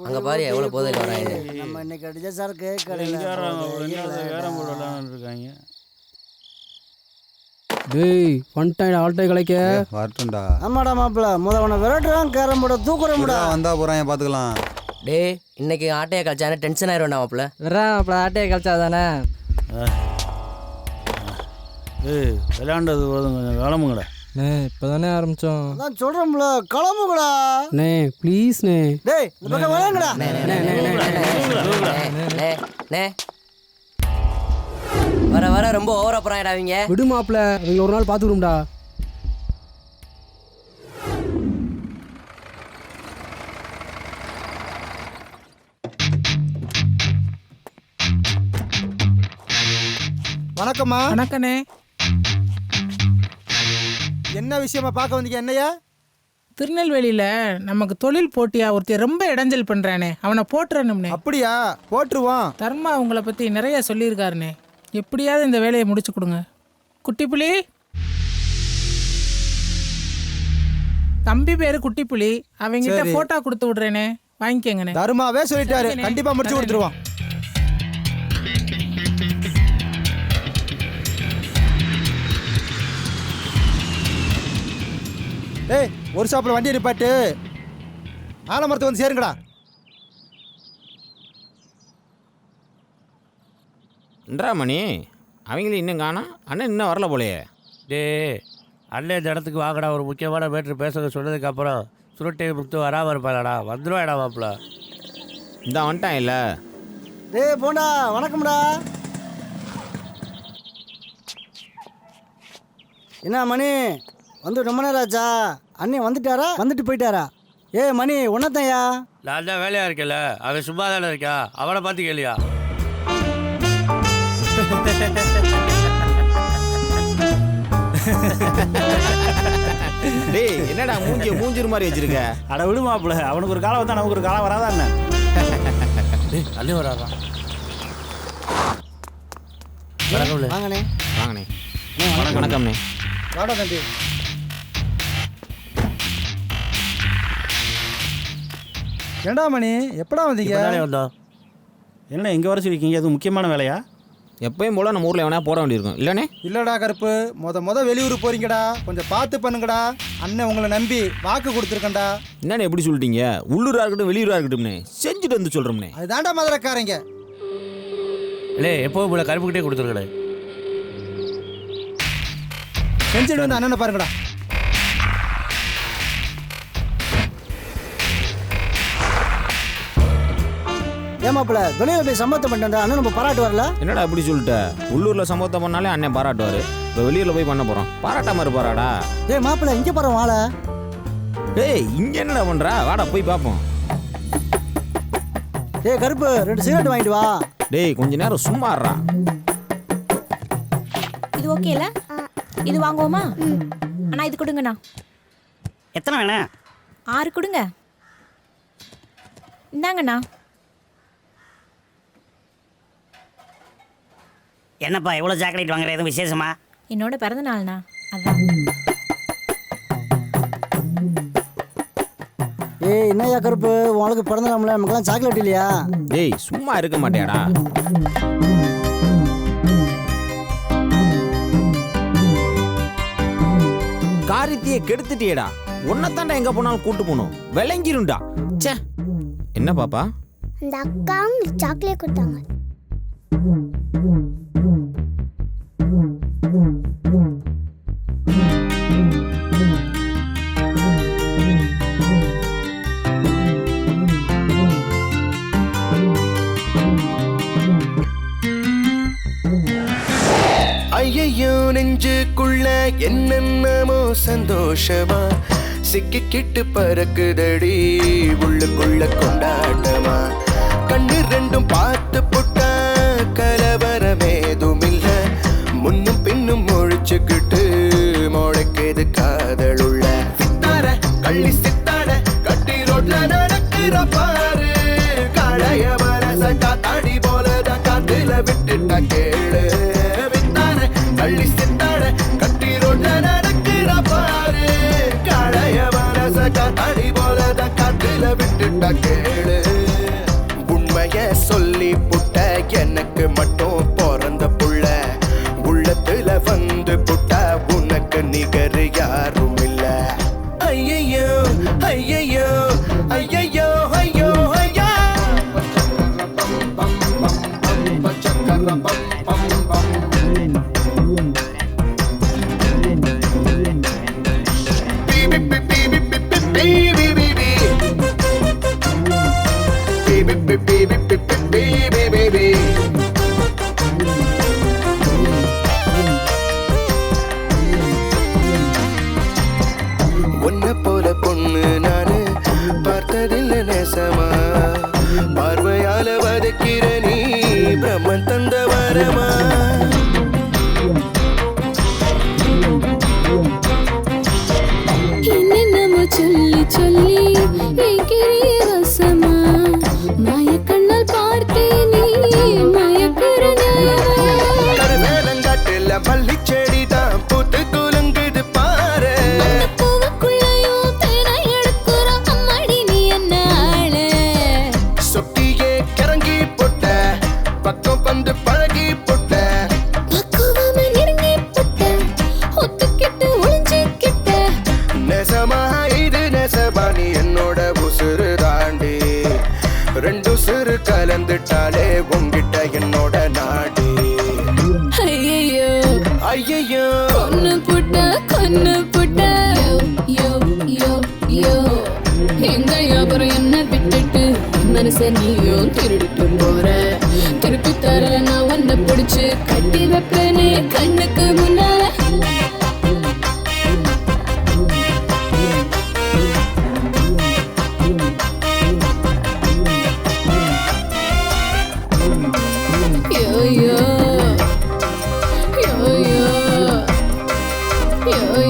அங்க பாரு எவ்வளவு போதையில வராங்க. நம்ம இன்னைக்கு அடிச்ச சரக்கு கடையில் இருக்காங்க. டேய் வந்துட்டான் ஆல்டை கலைக்க. வரட்டும்டா. ஆமாடா மாப்பிள்ள, முதவனை விரட்டுறான், கேரம் போட தூக்குறோம்டா. வந்தா போறான் பாத்துக்கலாம். டேய் இன்னைக்கு ஆட்டையை கழிச்சானே டென்ஷன் ஆயிடும்டா மாப்பிள்ள. வரேன் மாப்பிள்ள, ஆட்டையை கழிச்சாதானே. விளையாண்டது கொஞ்சம் கிளம்புங்கடா. இப்பதானே ஆரம்பிச்சோம். அதான் சொல்றோம்ல, கிளம்புங்கடா. நே ப்ளீஸ் நே. டேய் இந்த பக்கம் வாங்கடா. நே வர வர ரொம்ப ஓவரா போறாங்கடா அவங்க. விடு மாப்பிள்ள, இவங்க ஒரு நாள் பாத்துக்கிறோம்டா. வணக்கம்மா. வணக்கண்ணே. என்ன விஷயமா பார்க்க வந்தீங்க? என்னையா? திருநெல்வேலியில நமக்கு தொழில் போட்டியா ஒருத்தர் ரொம்ப இடைஞ்சல் பண்றானே, அவனை போட்டுறணும்னே. அப்படியா? போட்டுருவோம். தர்மா உங்களை பத்தி நிறைய சொல்லியிருக்காருனே, எப்படியாவது இந்த வேலையை முடிச்சு கொடுங்க. குட்டிப்புலி தம்பி பேரு குட்டிப்புலி, அவங்கிட்ட போட்டோ கொடுத்து விடுறேனே, வாங்கிக்கங்கண்ணே. தர்மாவே சொல்லிட்டாரு, கண்டிப்பா முடிச்சு கொடுத்துருவோம். ஏய் ஒரு ஷாப்பில் வண்டி நிப்பாட்டு. ஆலமரத்தை வந்து சேருங்கடா. என்றா மணி அவங்களும் இன்னும் காணோம். அண்ணன் இன்னும் வரல போலையே. டே அண்ணன் இந்த இடத்துக்கு வாங்கடா, ஒரு முக்கியமான மேட்ரு பேசுறது சொன்னதுக்கப்புறம் சுருட்டை முத்து வராமல் இருப்பாடா. வந்துடுவாடா மாப்பிள்ள. இந்த வந்துட்டான் இல்லை. டேய் போண்டா, வணக்கம்டா. என்ன மணி வந்து ரொம்ப நேரம் ஆச்சா? அண்ணே வந்துட்டாரா வந்துட்டு போயிட்டாரா? ஏ மணி ஒன்னத்தையா? நான் தான் வேலையாக இருக்கல, அவன் சும்மா தானே இருக்கா, அவனை பார்த்து கேளியா? டேய் என்னடா மூஞ்சிரு மாதிரி வச்சிருக்க? அட விடு மாப்பிள்ள, அவனுக்கு ஒரு காலம் வந்தா நமக்கு ஒரு காலம் வராதா என்ன? அள்ளி வராதா? வாங்கண்ணே. வாங்கண்ணே. வணக்கம்ண்ணே. வாடா தம்பி. ஏண்டா மணி எப்படா வந்தீங்க? வந்தோம். என்ன எங்கே வர சொல்லிருக்கீங்க? அது முக்கியமான வேலையா? எப்பயும் போல நம்ம ஊரில் எவனா போட வேண்டியிருக்கும் இல்லைண்ணே? இல்லடா கருப்பு, மொத வெளியூர் போறீங்கடா, கொஞ்சம் பார்த்து பண்ணுங்கடா. அண்ணன் உங்களை நம்பி வாக்கு கொடுத்துருக்கேன்டா. என்னண்ணே எப்படி சொல்லிட்டீங்க? உள்ளூராக இருக்கட்டும் வெளியூராக இருக்கட்டும்ண்ணே, செஞ்சுட்டு வந்து சொல்கிறோம்ண்ணே. அதுதான்டா மதுரைக்காரங்க. இல்லை எப்போவும் போல கருப்புக்கிட்டே கொடுத்துருக்கடே. செஞ்சுட்டு வந்து அண்ணனை பாருங்கடா. ஏமாப்பிள்ள வெளியில போய் சம்பவத்தை பண்ணிட்டு அண்ணன் நம்ம பாராட்டு வரல. என்னடா அப்படி சொல்லிட்ட? உள்ளூரில் சம்பவத்தை பண்ணாலே அண்ணன் பாராட்டுவார். இப்போ வெளியூரில் போய் பண்ண போகிறோம், பாராட்டாம இருப்பாராடா? ஏய் மாப்பிள்ள இங்கே போகிற வாழ. டேய் இங்கே என்னடா பண்ணுறா? வாடா போய் பார்ப்போம். ஏய் கருப்பு 2 சிகரெட் வாங்கிட்டு வா. டேய் கொஞ்ச நேரம் சும்மா இருடா. இது ஓகேல? இது வாங்குவோமா? அண்ணா இது கொடுங்கண்ணா. எத்தனை வேணும்? 6 கொடுங்க. இந்தாங்கண்ணா. என்னப்பா எவ்வளோ சாக்லேட் வாங்குற? எதுவும் விசேஷமா? என்னோட பிறந்த நாள்ண்ணா, அதான். ஏய் என்னையா கருப்பு, உங்களுக்கு பிறந்த நாள்ல நமக்குலாம் சாக்லேட் இல்லையா? டேய் சும்மா இருக்க மாட்டியாடா? காரியத்தையே கெடுத்துட்டியேடா. உன்னைத்தாண்டா எங்க போனாலும் கூட்டு போகணும், விளங்கிருண்டா. ச்சே என்ன பாப்பா? அந்த அக்கா சாக்லேட் கொடுத்தாங்க. ஐயையோ நெஞ்சுக்குள்ள என்னென்னமோ சந்தோஷமா சிக்கிக்கிட்டு பறக்குதடி உள்ளுக்குள்ள கொண்டாட்டமா. கண்ணு ரெண்டும் பார்த்து புட்டா கலவரமேதும் இல்ல, முன்னும் பின்னும் முழிச்சுக்கிட்டு முளைக்குது காதலுள்ள. சித்தார கள்ளி சித்தார கட்டி ரோட்ல நடக்கிற பாரு, காளைய மனசட்டா தாடி போலதான் காத்துல விட்டுட்டா கேளு. கள்ளி சித்தாட கட்டி ரோட்ல நடக்கிற பாரு, காளைய மனசட்டா தாடி போலதான் காத்துல விட்டுட்டா கேளு. உண்மைய சொல்லி புட்ட எனக்கு மட்டும் பிறந்த புள்ள, உள்ளத்துல வந்து புட்டா உனக்கு நிகர் யாரும் இல்ல. ஐயையோ ஐயையோ ஐயையோ ஐயோ ஐயா. உன்னை போல பொண்ணு நானு பார்த்ததில்லை நேசமா, பார்வையால வதக்கிற நீ பிரம்மன் தந்த வரமா. என்னென்னமோ சொல்லி சொல்லி எங்கிறிய ரசமா, மயக்கண்ணால் பார்த்தேனே மயக்குற கருவேலங்காட்டுல மல்லிச்செடி தான் பூத்து குலுங்குது பாரு, பூவுக்குள்ளையும் தேனை எடுக்கிற அம்மாடி நீ என்ன ஆளு. சொட்டியே கிறங்கி போட்ட பக்கம் வந்து பழகி போட்ட சேர்ந்துட்டாலே உங்கிட்ட என்னோட நாடு. ஐயையோ ஐயையோ கொன்னு புட்ட யோ யோ யோ எங்க அப்புறம் என்ன விட்டுட்டு மனச நீயும் திருடிட்டு போற. திருப்பி தரல நான் உன்னை பிடிச்சு கட்டி வைப்பேனே கண்ணுக்கு முன்னால. யோ யோ யோ யோ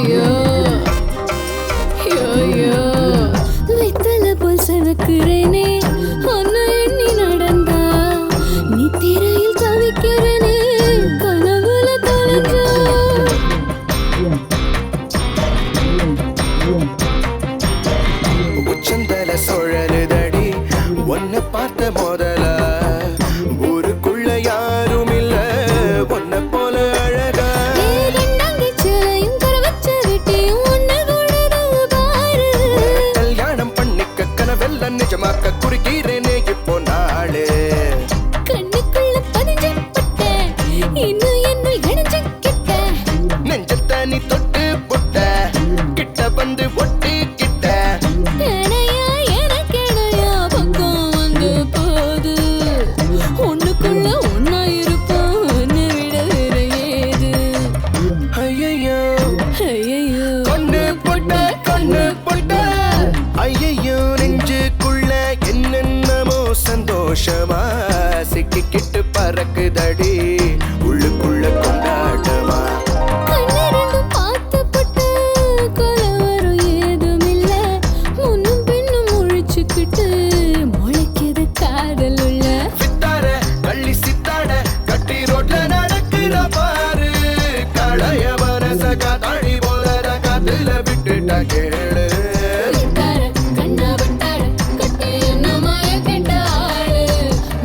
யோ யோ யோ வெத்தல போல் செவக்குறேனே ஒன்னு எண்ணி நடந்தா. நீ திரையில் தவிக்கிறேனே கனவுல தொலைஞ்சா. உச்சந்தல சுழலுதடி உன்னை பார்த்த முதல. ஊருக்குள்ள யாரும் இல்ல உன்னை போல அழகா. கல்யாணம் பண்ணிக்க கனவெல்லாம் நிஜமாக்க குறிக்கிறேனே இப்போ நாளு. கண்ணுக்குள்ள பதிஞ்சு புட்ட இன்னும் என்ன இணைஞ்சுக்கிட்ட. நெஞ்சத்தை நீ தொட்டு புட்ட கிட்ட வந்து ஒட்டி கிட்ட. இணையா எனக்கு இணையா பக்கம் வந்து போது. ஒண்ணுக்குள்ள ஒன்னா இருப்போம் ஒன்னு விட வேற ஏது. ஐயையோ ஐயையோ கண்ணு புட்ட ஐயையோ நெஞ்சுக்குள்ள என்னென்னமோ சந்தோஷமா சிக்கிக்கிட்டு பறக்குதடி உள்ளுக்குள்ள கொண்டாட்டமா. கண்ணிரண்டும் பார்த்து புட்டு கலவரம் ஏதுமில்ல. முன்னும் பின்னும் முழிச்சுக்கிட்டு முளைக்குது காதல் உள்ள. சித்தார கள்ளி சித்தாட கட்டி ரோட்ல நடக்கிற பாரு. களைய மனச காத்தாடி போல காத்துல விட்டுட்டா கேளு. விட்டார கண்ணா விட்டார கட்டி என்ன மாய கெட்ட ஆளு.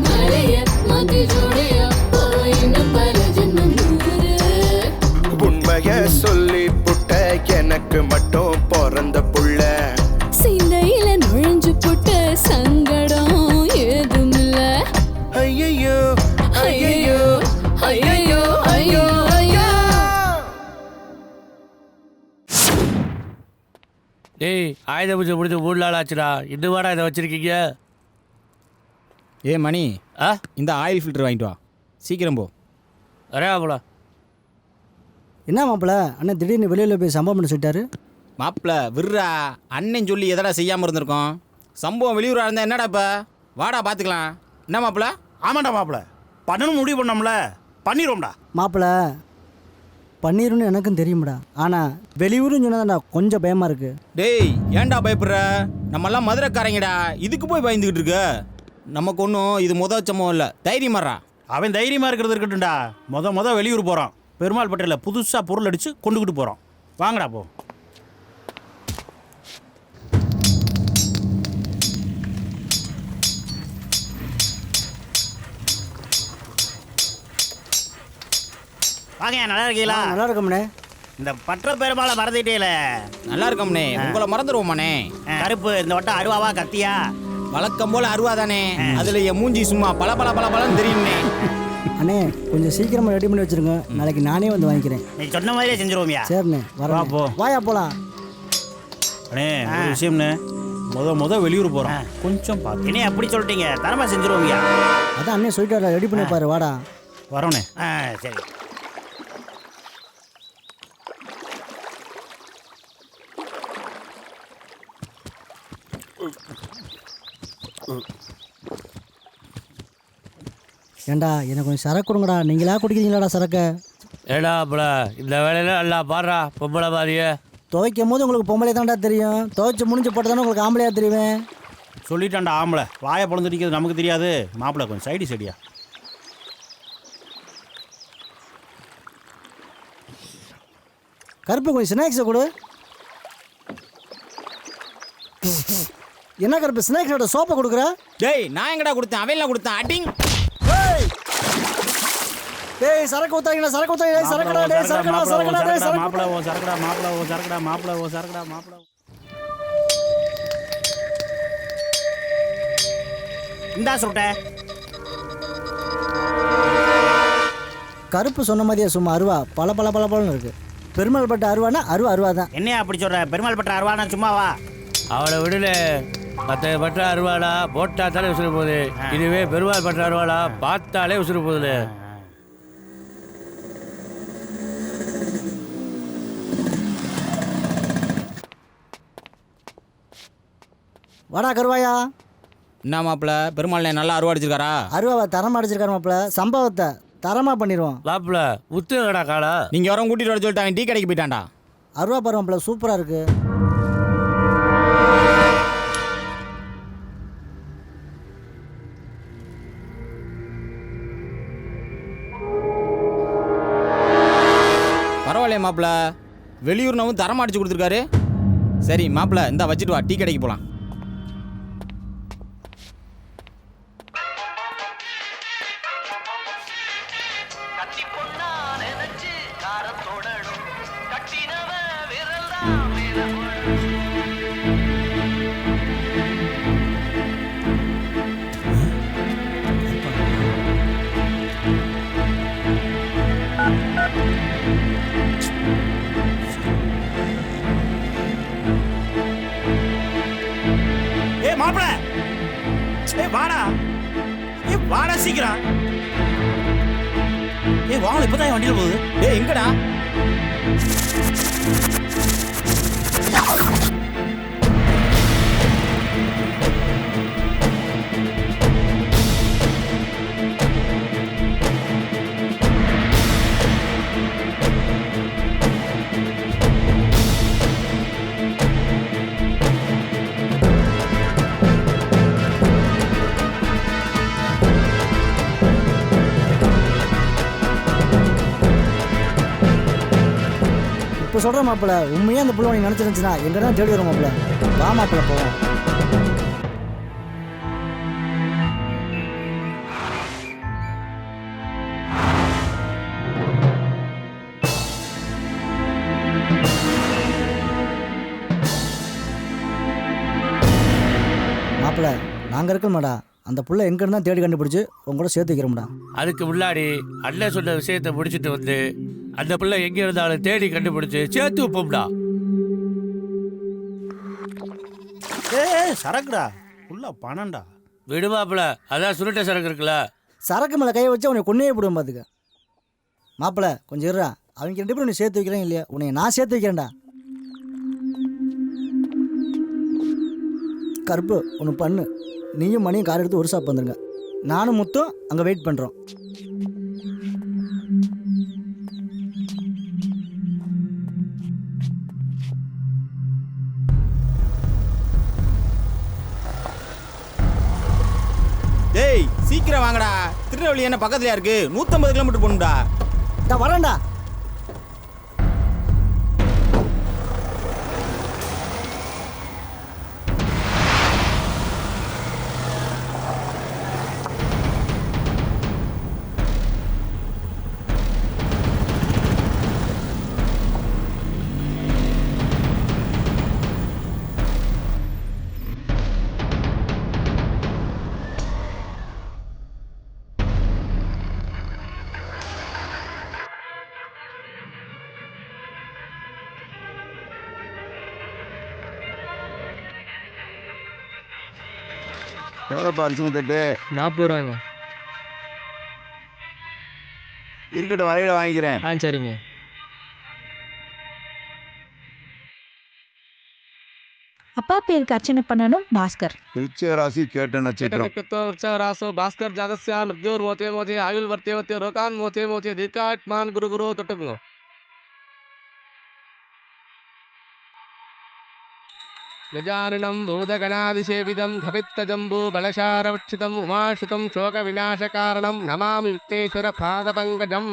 மழைய மாத்தி ஜோடியா போய் இன்னும் பல ஜென்மம் நூறு. உண்மைய சொல்லி புட்ட எனக்கு மட்டும் பிறந்த புள்ள. சிந்தையில நுழைஞ்சு புட்ட சங்கடம் ஏதுமில்ல. ஐயையோ ஐயையோ ஐயையோ ஐயோ ஐயோ. டேய் ஆயுத பூஜை முடிஞ்சு 3 நாள் ஆச்சுடா. இன்னும் வாடா இதை வச்சிருக்கீங்க? ஏ மணி இந்த ஆயில் ஃபில்டர் வாங்கிட்டு வா சீக்கிரம் போ. வரேன் போல. என்ன மாப்பிள்ள அண்ணன் திடீர்னு வெளியில் போய் சம்பவம் பண்ண சொல்லிட்டாரு. மாப்பிள்ள விர்றா அண்ணன் சொல்லி எதடா செய்யாமல் இருந்திருக்கோம். சம்பவம் வெளியூராக இருந்தால் என்னடா இப்போ வாடா பார்த்துக்கலாம். என்ன மாப்பிள்ள? ஆமாண்டா மாப்பிள்ள பண்ணணும் முடிவு பண்ணோம்ல பண்ணிடுவோம்டா. மாப்பிள்ள பண்ணிருன்னு எனக்கும் தெரியும்டா. ஆனால் வெளியூருன்னு சொன்னதாண்டா கொஞ்சம் பயமாக இருக்கு. டேய் ஏன்டா பயப்படுற? நம்மெல்லாம் மதுரைக்காரங்கடா, இதுக்கு போய் பயந்துக்கிட்டு இருக்க. நமக்கு ஒன்றும் இது சம்பவம் இல்லை, தைரியமாறா. அவன் தைரியமாக இருக்கிறது இருக்கட்டும்டா. முத வெளியூர் போகிறான். பெருமாள் பட்டியில் புதுசாக பொருள் அடித்து கொண்டுக்கிட்டு போகிறோம். வாங்கடா போ. வாங்க, நல்லா இருக்கீங்களா? நல்லா இருக்கோம்ண்ணே. இந்த பற்ற பெருமாளை மறந்துட்டேல. நல்லா இருக்கோம்ண்ணே. உங்களை மறந்துடுவோமாண்ணே. கருப்பு இந்த வட்டம் அருவாவா கத்தியா? வழக்கம் போல அருவா தானே. அதில் என் மூஞ்சி சும்மா பல பல பல பலன்னு தெரியும்ண்ணே. அண்ணே கொஞ்சம் சீக்கிரமாக ரெடி பண்ணி வச்சிருங்க. நாளைக்கு நானே வந்து வாங்கிக்கிறேன். நீ சொன்ன மாதிரியே செஞ்சிருவோம்யா. சரிண்ணே வரவா போ. வாயா போலாம். அண்ணே ஒரு விஷயம்ண்ணே, முத வெளியூர் போகிறோம். கொஞ்சம் பார்த்து என்ன அப்படி சொல்லிட்டீங்க, தரமாக செஞ்சிருவோம்யா. அதான் அண்ணே சொல்லிட்டாரா, ரெடி பண்ணி பாரு. வாடா வரோண்ணே. சரி. ஏண்டா எனக்கு கொஞ்சம் சரக்கு கொடுங்கடா. நீங்களா குடிக்கிறீங்களாடா சரக்கு? ஏடா அப்பல இந்த வேலையில நல்லா பாடுறா பொம்பளை மாதிரியே. துவைக்கும் போது உங்களுக்கு பொம்பளை தான்டா தெரியும். துவைச்சு முடிஞ்சு போட்டு தானே உங்களுக்கு ஆம்பளையா தெரியுவேன். சொல்லிட்டான்டா ஆம்பளை. வாயை பொழந்துட்டிக்கிறது நமக்கு தெரியாது. மாப்பிள்ளை கொஞ்சம் சைடு சைடியா. கருப்பு கொஞ்சம் ஸ்நாக்ஸை கொடு. என்ன கருப்பு ஸ்நாக்ஸோட சோப்பை கொடுக்குற? டேய் நான் எங்கடா கொடுத்தேன்? அவன் கொடுத்தான். அடிங். டேய் சரக்கு ஊத்தாங்கடா, சரக்கு ஊத்தாங்க. டேய் சரக்குடா, டேய் சரக்குடா, சரக்குடா, டேய் சரக்கு. மாப்பிள்ளை ஓ சரக்குடா, மாப்பிள்ளை ஓ சரக்குடா, மாப்பிள்ளை ஓ சரக்குடா, மாப்பிள்ளை. இந்தா சுட்ட கருப்பு சொன்ன மாதிரியே சும்மா அருவா பல பல பல பலன்னு இருக்கு. பெருமாள் பட்ட அருவானா அருவா தான். என்னையா அப்படி சொல்ற? பெருமாள் பட்ட அருவானா சும்மாவா? அவளை விடல. மற்ற பற்ற அருவாளா போட்டா தானே உசுறு போகுது. இதுவே பெருமாள் பற்ற அருவாளா பார்த்தாலே உசுறு போகுது. வாடா கருவாயா. என்ன மாப்பிள்ள பெருமாள் நல்லா அருவா அடிச்சிருக்காரா? அருவாவை தரமா அடிச்சிருக்காரு மாப்பிள்ள. சம்பவத்தை தரமா பண்ணிடுவோம் மாப்பிள்ள உத்துடா காலா. நீங்க வர கூட்டிட்டு வர சொல்லிட்டு அவன் டீ கடைக்கு போயிட்டான்டா. அருவா பாரு மாப்பிள்ள சூப்பரா இருக்கு. பரவாயில்லையே மாப்பிள்ள, வெளியூர்னவும் தரமா அடிச்சு கொடுத்துருக்காரு. சரி மாப்பிள்ள இந்த வச்சுட்டு வா, டீ கடைக்கு போலாம். மாப்பிள வாடா. வாடா சீக்கிரம். வாங்க இப்பதான் வண்டியில் போகுது. எங்கடா? இப்போ சொல்கிறேன் மாப்பிள்ள, உண்மையாக அந்த புள்ள நீ நினச்சிருந்துச்சுன்னா எங்கே தான் தேடி வரும் மாப்பிள்ள. வா மாப்பிள்ள போவோம். மாப்பிள்ள நாங்கள் இருக்கோம்டா. அந்த புள்ள எங்கே இருந்தால் தேடி கண்டுபிடிச்சி உங்க கூட சேர்த்து வைக்கிறோம்டா. அதுக்கு முன்னாடி அண்ணன் சொன்ன விஷயத்தை முடிச்சுட்டு வந்து அந்த பிள்ளை எங்க இருந்தாலும் தேடி கண்டுபிடிச்சு சேர்த்து வைப்போம்டா. சரக்குடா உள்ள பணம்டா. விடுமாப்பிள, அதான் சுருட்ட சரக்கு இருக்குல்ல. சரக்கு மேலே கையை வச்சு உன்னை கொன்னே போடுவேன் பார்த்துக்க. மாப்பிள்ள கொஞ்சம் இருடா. அவங்க 2 பேரும் உன்னை சேர்த்து வைக்கிறேன் இல்லையா, உன்னை நான் சேர்த்து வைக்கிறேன்டா. கருப்பு ஒன்று பண்ணு, நீயும் மணியும் கார் எடுத்து ஒரு ஷாப் வந்துருங்க. நானும் முத்தும் அங்கே வெயிட் பண்ணுறோம். டேய் சீக்கிரம் வாங்கடா. திருநெல்வேலி என்ன பக்கத்துலயா இருக்கு? 150 கிலோமீட்டர் போகணும்டா. வரேன்டா. எவ்வளோப்பா அரிசி தட்டு? 40 ரூபாய்ங்க. இருக்கட்டும், வரையில வாங்கிக்கிறேன். சரிங்க. அப்பா பேருக்கு அர்ச்சனை பண்ணணும். பாஸ்கர் ராசி கேட்ட நட்சத்திரம். ராசோ பாஸ்கர் ஜாதஸ்யா மிருத்யோர் மோதே மோதே ஆயுள் வர்த்தே வர்த்தே ரோகான் மோதே மோதே தீர்க்காத்மான் குரு குரு தொட்டுக்குங்க. गजाननं भूतगणादिसेवितं कपित्तजम्बू बलशारवक्षितम् उमाश्रितं शोकविनाशकारणं नमामि वित्तेश्वरपादपङ्कजम्.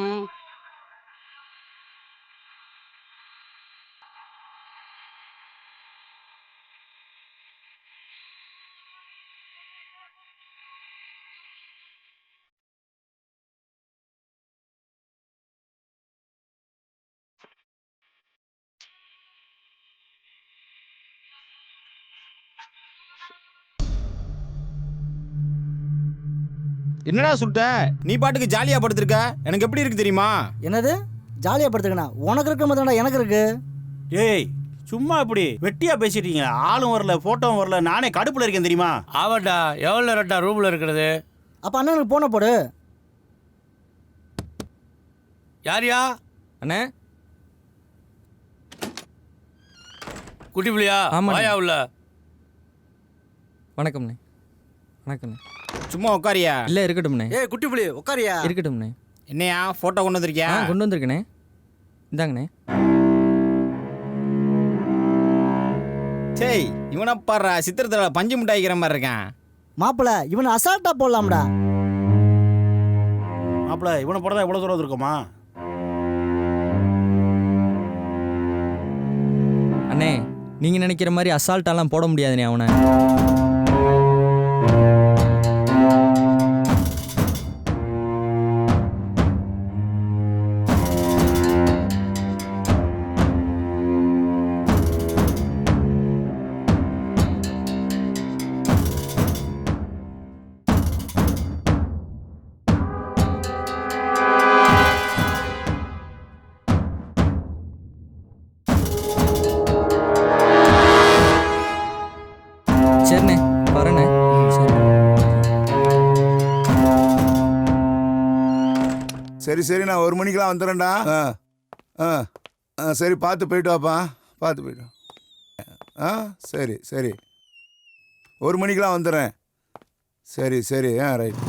என்னடா சுட்ட நீ பாட்டுக்கு ஜாலியா படுத்திருக்க எனக்கு எப்படி இருக்கு தெரியுமா? என்னது ஜாலியாக படுத்துக்கண்ணா? உனக்கு இருக்க மாதிரி எனக்கு இருக்கு. ஏய் சும்மா இப்படி வெட்டியா பேசிட்டீங்க. ஆளும் வரல, போட்டோவும் வரல, நானே கடுப்புல இருக்கேன் தெரியுமா? ஆமாண்டா, எவ்வளோ நேரம்டா ரூமில் இருக்கிறது? அப்போ அண்ணனுக்கு போன போடு. யாரியா அண்ணே? குட்டி புள்ளியா? வாயா உள்ள. வணக்கம்ண்ணே. வணக்கம்ண்ணே. சும்மா உட்காரியா? இல்லை இருக்கட்டும்ண்ணே. ஏய் குட்டி புள்ளி உட்காரியா? இருக்கட்டும்ண்ணே. என்னையா ஃபோட்டோ கொண்டு வந்திருக்கியா? கொண்டு வந்திருக்கண்ணே. இந்தாங்கண்ணே. சரி இவனை பாடுறா சித்திரத்தில் பஞ்சு மிட்டாய்க்கிற மாதிரி இருக்கான். மாப்பிள்ள இவனை அசால்ட்டா போடலாம்டா. மாப்பிள்ள இவனை போடதான் எவ்வளோ தூரம் இருக்குமா? அண்ணே நீங்கள் நினைக்கிற மாதிரி அசால்ட்டாலாம் போட முடியாதுண்ணே அவனை. சரிண்ணே வரண்ணே. சரி சரி நான் 1 மணிக்கெலாம் வந்துடுறேன்டா. சரி பார்த்து போயிட்டு வாப்பா, பார்த்து போயிட்டு வா. சரி சரி 1 மணிக்கெலாம் வந்துடுறேன். சரி சரி ரைட்.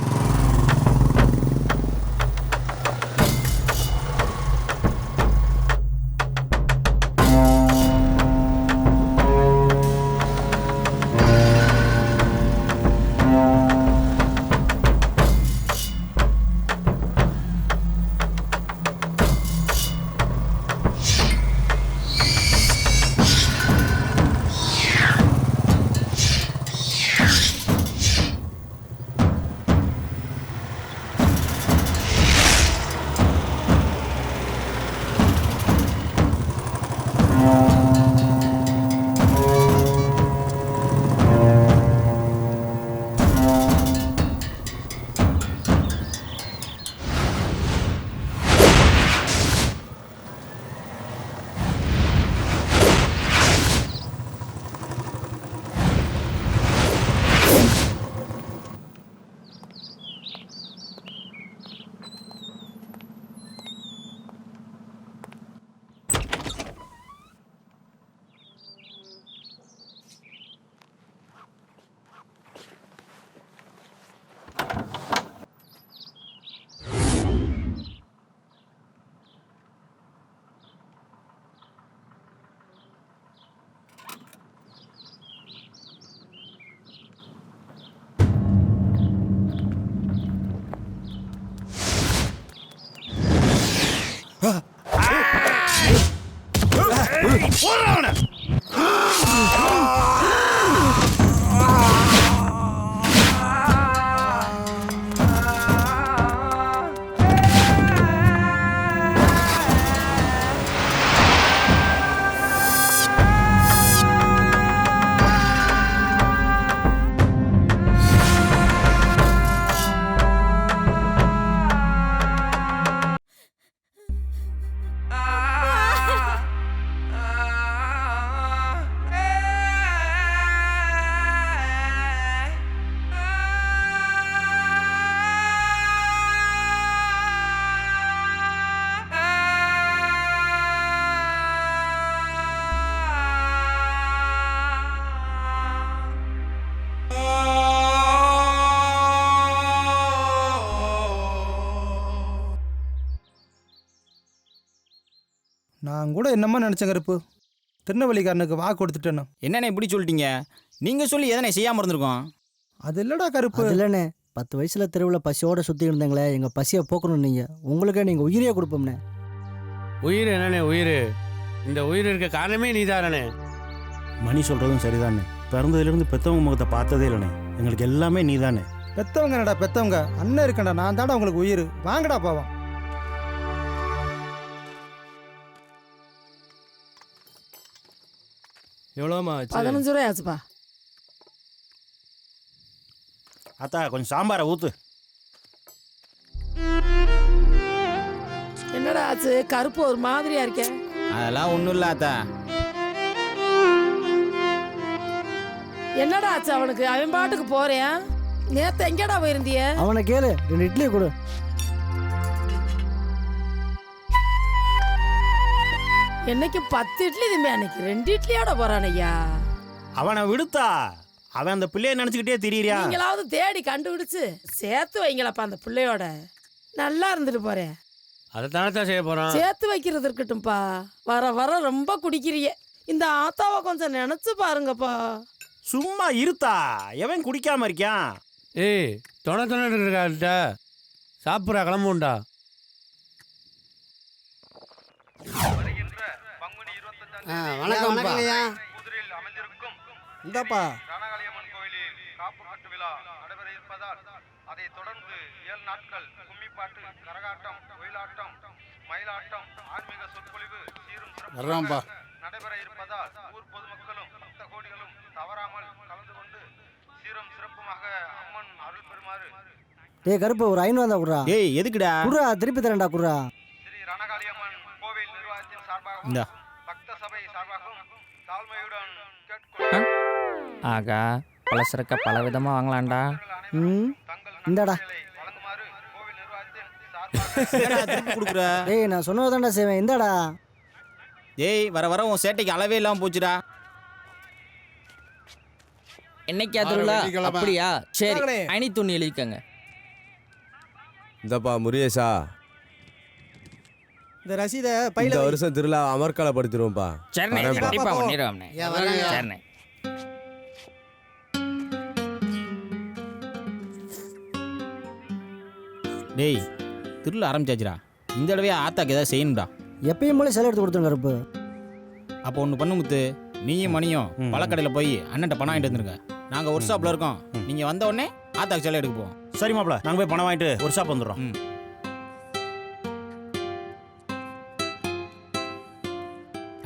நான் கூட என்னம்மா நினச்சேன் கருப்பு, திருநெல்வேலிக்காரனுக்கு வாக்கு கொடுத்துட்டேன்னு. என்னண்ணே இப்படி சொல்லிட்டீங்க? நீங்கள் சொல்லி எதனை செய்யாமல் இருந்திருக்கோம்? அது இல்லைடா கருப்பு. இல்லைண்ணே 10 வயசில் தெருவில் பசியோடு சுற்றி இருந்தீங்களே, எங்கள் பசியை போக்கணும் நீங்கள். உங்களுக்கே நீங்கள் உயிரியே கொடுப்போம்ண்ணே. உயிர் என்னண்ணே உயிர்? இந்த உயிர் இருக்க காரணமே நீ தானே. மணி சொல்கிறதும் சரிதானே. பிறந்ததுலேருந்து பெற்றவங்க முகத்தை பார்த்ததே இல்லைண்ணே. எங்களுக்கு எல்லாமே நீ தானே. பெற்றவங்க என்னடா பெற்றவங்க, அண்ணன் இருக்கண்டா, நான் தாடா உங்களுக்கு உயிர். வாங்கடா பாவம். எவ்வளோமா? 15 ரூபாய் ஆச்சுப்பா. அத்தா கொஞ்சம் சாம்பாரை ஊற்று. ஆச்சு? கருப்பு ஒரு மாதிரியா இருக்க. அதெல்லாம் ஒன்றும் இல்லை ஆத்தா. என்னடா ஆச்சு அவனுக்கு? அவன் பாட்டுக்கு போறேன். நேத்து எங்கடா போயிருந்திய? அவனை கேளு, 2 இட்லி கொடு. என்னைக்கு 10 இட்லி திம்பி, அன்னைக்கு 2 இட்லியோட போறான் ஐயா. அவனை விடுத்தா, அவன் அந்த பிள்ளைய நினைச்சுக்கிட்டே திரியிறியா? நீங்களாவது தேடி கண்டுபிடிச்சு சேர்த்து வைங்களப்பா அந்த பிள்ளையோட. நல்லா இருந்துட்டு போறேன். அதை தானே செய்ய போறான். சேர்த்து வைக்கிறது இருக்கட்டும்பா. வர வர ரொம்ப குடிக்கிறிய. இந்த ஆத்தாவை கொஞ்சம் நினைச்சு பாருங்கப்பா. சும்மா இருத்தா, எவன் குடிக்காம இருக்கான்? ஏய், தொண இருக்காட்ட சாப்பிட்றா, கிளம்புண்டா. வணக்கம் ஐயா. இந்தாப்பா. வர்றான்பா. நடைபெற இருப்பதால் ஊர் பொதுமக்களும் பக்த கோடிகளும் தவறாமல் கலந்து கொண்டு சீரும் சிறப்புமாக அம்மன் அருள் பெறுமாறு. டேய் கருப்பு, ஒரு 500 தான் குடுறா. ஏய் எதுக்குடா? குடுறா, திருப்பி தரேன்டா குடுறா. ஸ்ரீ ரணகாளியம்மன் கோவில் நிர்வாகத்தின் சார்பாகவும் இந்தா. பக்த சபை சார்பாகவும் தாழ்மையுடன் கேட்கொள்கிறேன். ஆகா, பலசரக்க பல விதமாக வாங்கலாம்டா. இந்தாடா. டேய் நான் சொன்னதான்டா செய்வேன். இந்தாடா. ஏய் வர வர உன் சேட்டைக்கு அளவே இல்லாமல் போச்சுடா. என்னைக்கு அதுல அப்படியா? சரி, அணி துணி எழுதிக்கங்க. இந்தப்பா முருகேஷா, இந்த ரசீதை இந்த வருஷம் திருவிழா அமர்க்காலப்படுத்திடுவோம்ப்பா. சரிண்ணே, கண்டிப்பா பண்ணிடுவோம்ண்ணே. சரிண்ணே. டேய் திருவிழா ஆரம்பிச்சாச்சுடா. இந்த தடவை ஆத்தாக்கு ஏதாவது செய்யணும்டா. எப்பயும் போல சேலை எடுத்து கொடுத்துருங்க கருப்பு. அப்போ ஒன்று பண்ணு முத்து, நீயும் மணியும் பழக்கடையில் போய் அண்ணன்ட்ட பணம் வாங்கிட்டு வந்துருங்க. நாங்கள் ஒர்க் ஷாப்பில் இருக்கோம். நீங்கள் வந்த உடனே ஆத்தாக்கு சேலை எடுக்க போவோம். சரி மாப்பிள, நாங்கள் போய் பணம் வாங்கிட்டு ஒர்க் ஷாப் வந்துடுறோம்.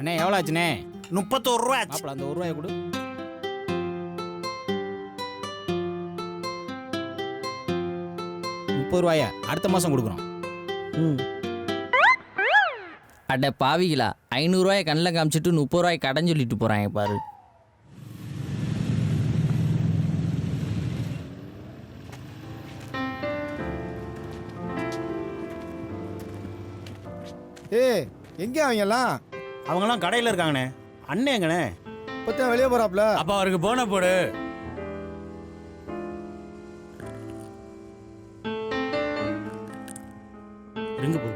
அண்ணே எவ்வளோ ஆச்சுண்ணே? 31 ரூபா ஆச்சு. மாப்பிள அந்த 1 ரூபாயை கொடு. ரூபாயை அடுத்த மாதம் கொடுக்குறோம். அட பாவிகளா, 500 ரூபாயை கண்ணில் காமிச்சிட்டு 30 ரூபாய் கடன் சொல்லிட்டு போகிறாங்க பாரு. ஏய் எங்கே அவங்கெல்லாம்? அவங்கெல்லாம் கடையில் இருக்காங்கண்ணே. அண்ணே எங்கண்ணே? இப்போத்தான் வெளியே போகிறாப்புல. அப்போ அவருக்கு போன போடு. ரிங்கு போ.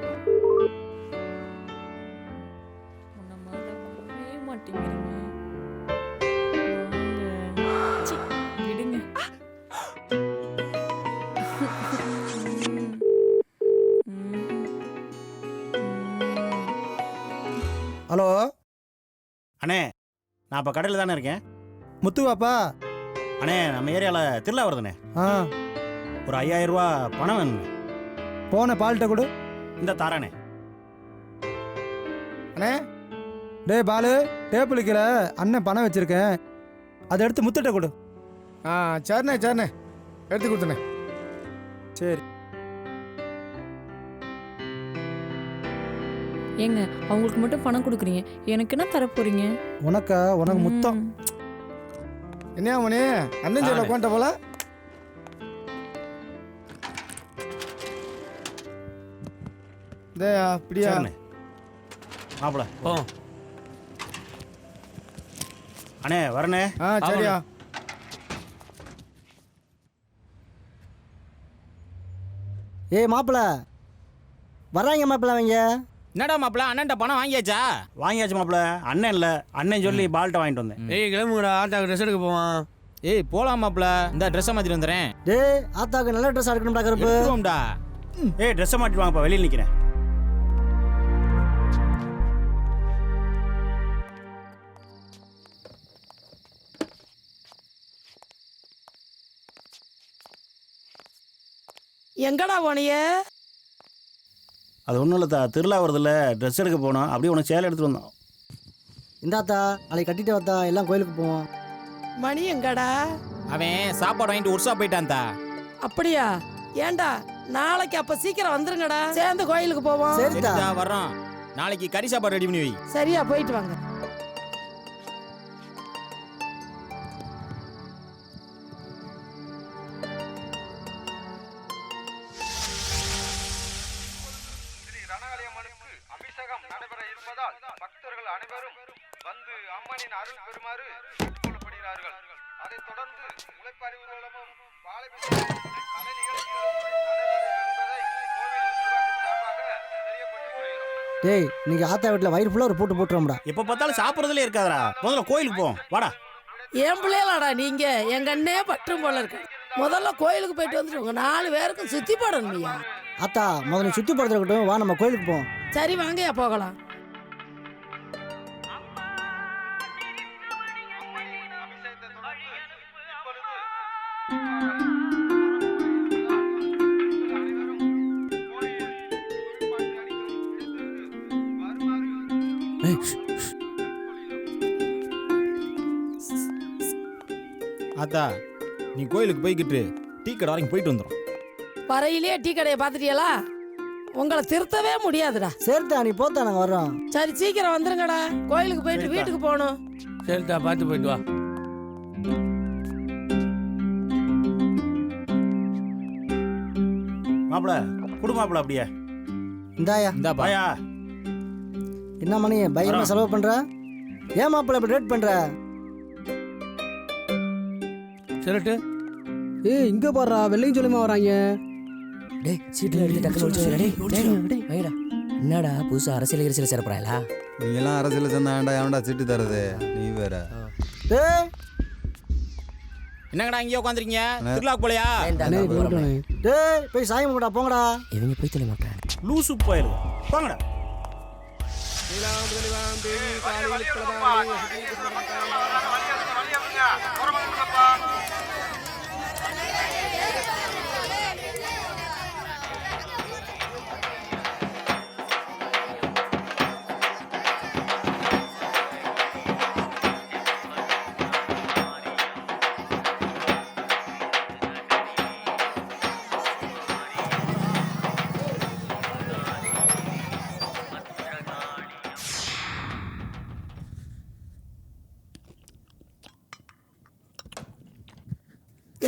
ஹலோ அண்ணே, நான் இப்போ கடையில் தானே இருக்கேன். முத்துவாப்பா? அண்ணே நம்ம ஏரியாவில் திருவிழா வருதுண்ணே. ஒரு 5000 ரூபா பணம் வேணுங்க. போன பால்கிட்ட கொடு. இந்த தாரானே. அண்ணே டே பாலு, டேபிள் கீழே அண்ணன் பணம் வச்சிருக்கேன், அதை எடுத்து முத்துட்ட கொடு. சரிண்ணே சரிண்ணே, எடுத்து கொடுத்துண்ணே. சரி. ஏங்க அவங்களுக்கு மட்டும் பணம் கொடுக்குறீங்க, எனக்கு என்ன தர போறீங்க? உனக்கு முத்தம். என்ன அவனே அண்ணன் சொல்ல உட்காண்ட போல. அப்படியா மாப்பிள? அண்ணே வரண்ணே. சரியா. ஏய் மாப்பிள, வர்றாங்க மாப்பிள. அவங்க என்னடா மாப்பிள, அண்ணன்ட்ட பணம் வாங்கியாச்சா? வாங்கியாச்சு மாப்பிள. அண்ணன் இல்லை, அண்ணன் சொல்லி பால்ட்ட வாங்கிட்டு வந்தேன். ஏய் கிளம்புங்கடா, ஆத்தாக்கு ட்ரெஸ் எடுக்க போவான். ஏய் போலாம் மாப்பிள, இந்த ட்ரெஸ்ஸை மாற்றிட்டு வந்துடுறேன். டேய் ஆத்தாக்கு நல்ல ட்ரெஸ் எடுக்கணும்டா கருப்பு. ஏய் ட்ரெஸ்ஸை மாட்டிட்டு வாங்கப்பா, வெளியில் நிற்கிறேன். எங்கடா போனிய? அது ஒன்றும் இல்லை, திருவிழா வருதுல்ல, ட்ரெஸ் எடுக்க போனோம். அப்படியே உனக்கு சேலை எடுத்துட்டு வந்தோம். இந்தாத்தா, நாளைக்கு கட்டிட்டு வாத்தா, எல்லாம் கோயிலுக்கு போவோம். மணி எங்கடா? அவன் சாப்பாடு வாங்கிட்டு ஒர்க் ஷாப் போயிட்டான்தா. அப்படியா? ஏண்டா நாளைக்கு அப்ப சீக்கிரம் வந்துருங்கடா, சேர்ந்து கோயிலுக்கு போவோம். சரிதா வர்றோம். நாளைக்கு கறி சாப்பாடு ரெடி பண்ணி வை. சரியா, போயிட்டு வாங்க. ஸ்ரீ ரணகாளியம்மனுக்கு அபிஷேகம் நடைபெற இருப்பதால் பக்தர்கள் அனைவரும் வந்து அம்மனின் அருள் பெறுமாறு கேட்டுக்கொள்ளப்படுகிறார்கள். அதைத் தொடர்ந்து முளைப்பறிவு மூலமும் வாழை கலை நிகழ்ச்சிகளும் நடைபெறும் என்பதை கோவில் நிர்வாகத்தின் சார்பாக தெரியப்படுத்திக் டேய் நீங்க ஆத்தா வீட்டில் வயிறு ஃபுல்லாக ஒரு பூட்டு போட்டுருவோம்டா. எப்போ பார்த்தாலும் சாப்பிட்றதுலே இருக்காதடா. முதல்ல கோயிலுக்கு போவோம் வாடா. என் பிள்ளைகளாடா நீங்க, என் கண்ணே பற்றும் போல இருக்கு. முதல்ல கோயிலுக்கு போயிட்டு வந்துட்டு உங்க 4 பேருக்கும் சுத்தி போடணும்யா. ஆத்தா முதல்ல சுற்றி படுத்து இருக்கட்டும், வா நம்ம கோயிலுக்கு போவோம். சரி வாங்கயா போகலாம். ஆத்தா நீ கோயிலுக்கு போய்கிட்டு டீ கடை வரைக்கும் போயிட்டு வந்துடும். பறையிலே டீ கடையை பார்த்துட்டியலா? உங்களை திருத்தவே முடியாதுடா. சரிதா நீ போத்தா, நாங்கள் வர்றோம். சரி சீக்கிரம் வந்துருங்கடா, கோயிலுக்கு போயிட்டு வீட்டுக்கு போகணும். சரிதா, பார்த்து போயிட்டு வா. மாப்பிள குடு மாப்பிள அப்படியே. இந்தாயா இந்தாப்பா. பாயா என்ன மணி பயமா செலவு பண்ற? ஏன் மாப்பிள்ள இப்படி ரேட் பண்ற? சரிட்டு ஏய் இங்க பாடுறா, வெள்ளையும் சொல்லுமா வராங்க. டேய் சீட்ல எடுத்து டக்குனு ஒளிச்சு வைடா. என்னடா புதுசா அரசியல் சேரப்பறாங்களா? நீங்க எல்லாம் அரசியல் சேர்ந்தா ஏன்டா சீட்டு தரது? நீ வேற. டேய் என்னங்கடா இங்கே உட்காந்துருக்கீங்க? திருவிழாக்கு போலையா? டேய் போய் சாமி கும்பிடா போங்கடா. இவங்க போய் சொல்ல மாட்டாங்க. லூசு போயிரு போங்கடா.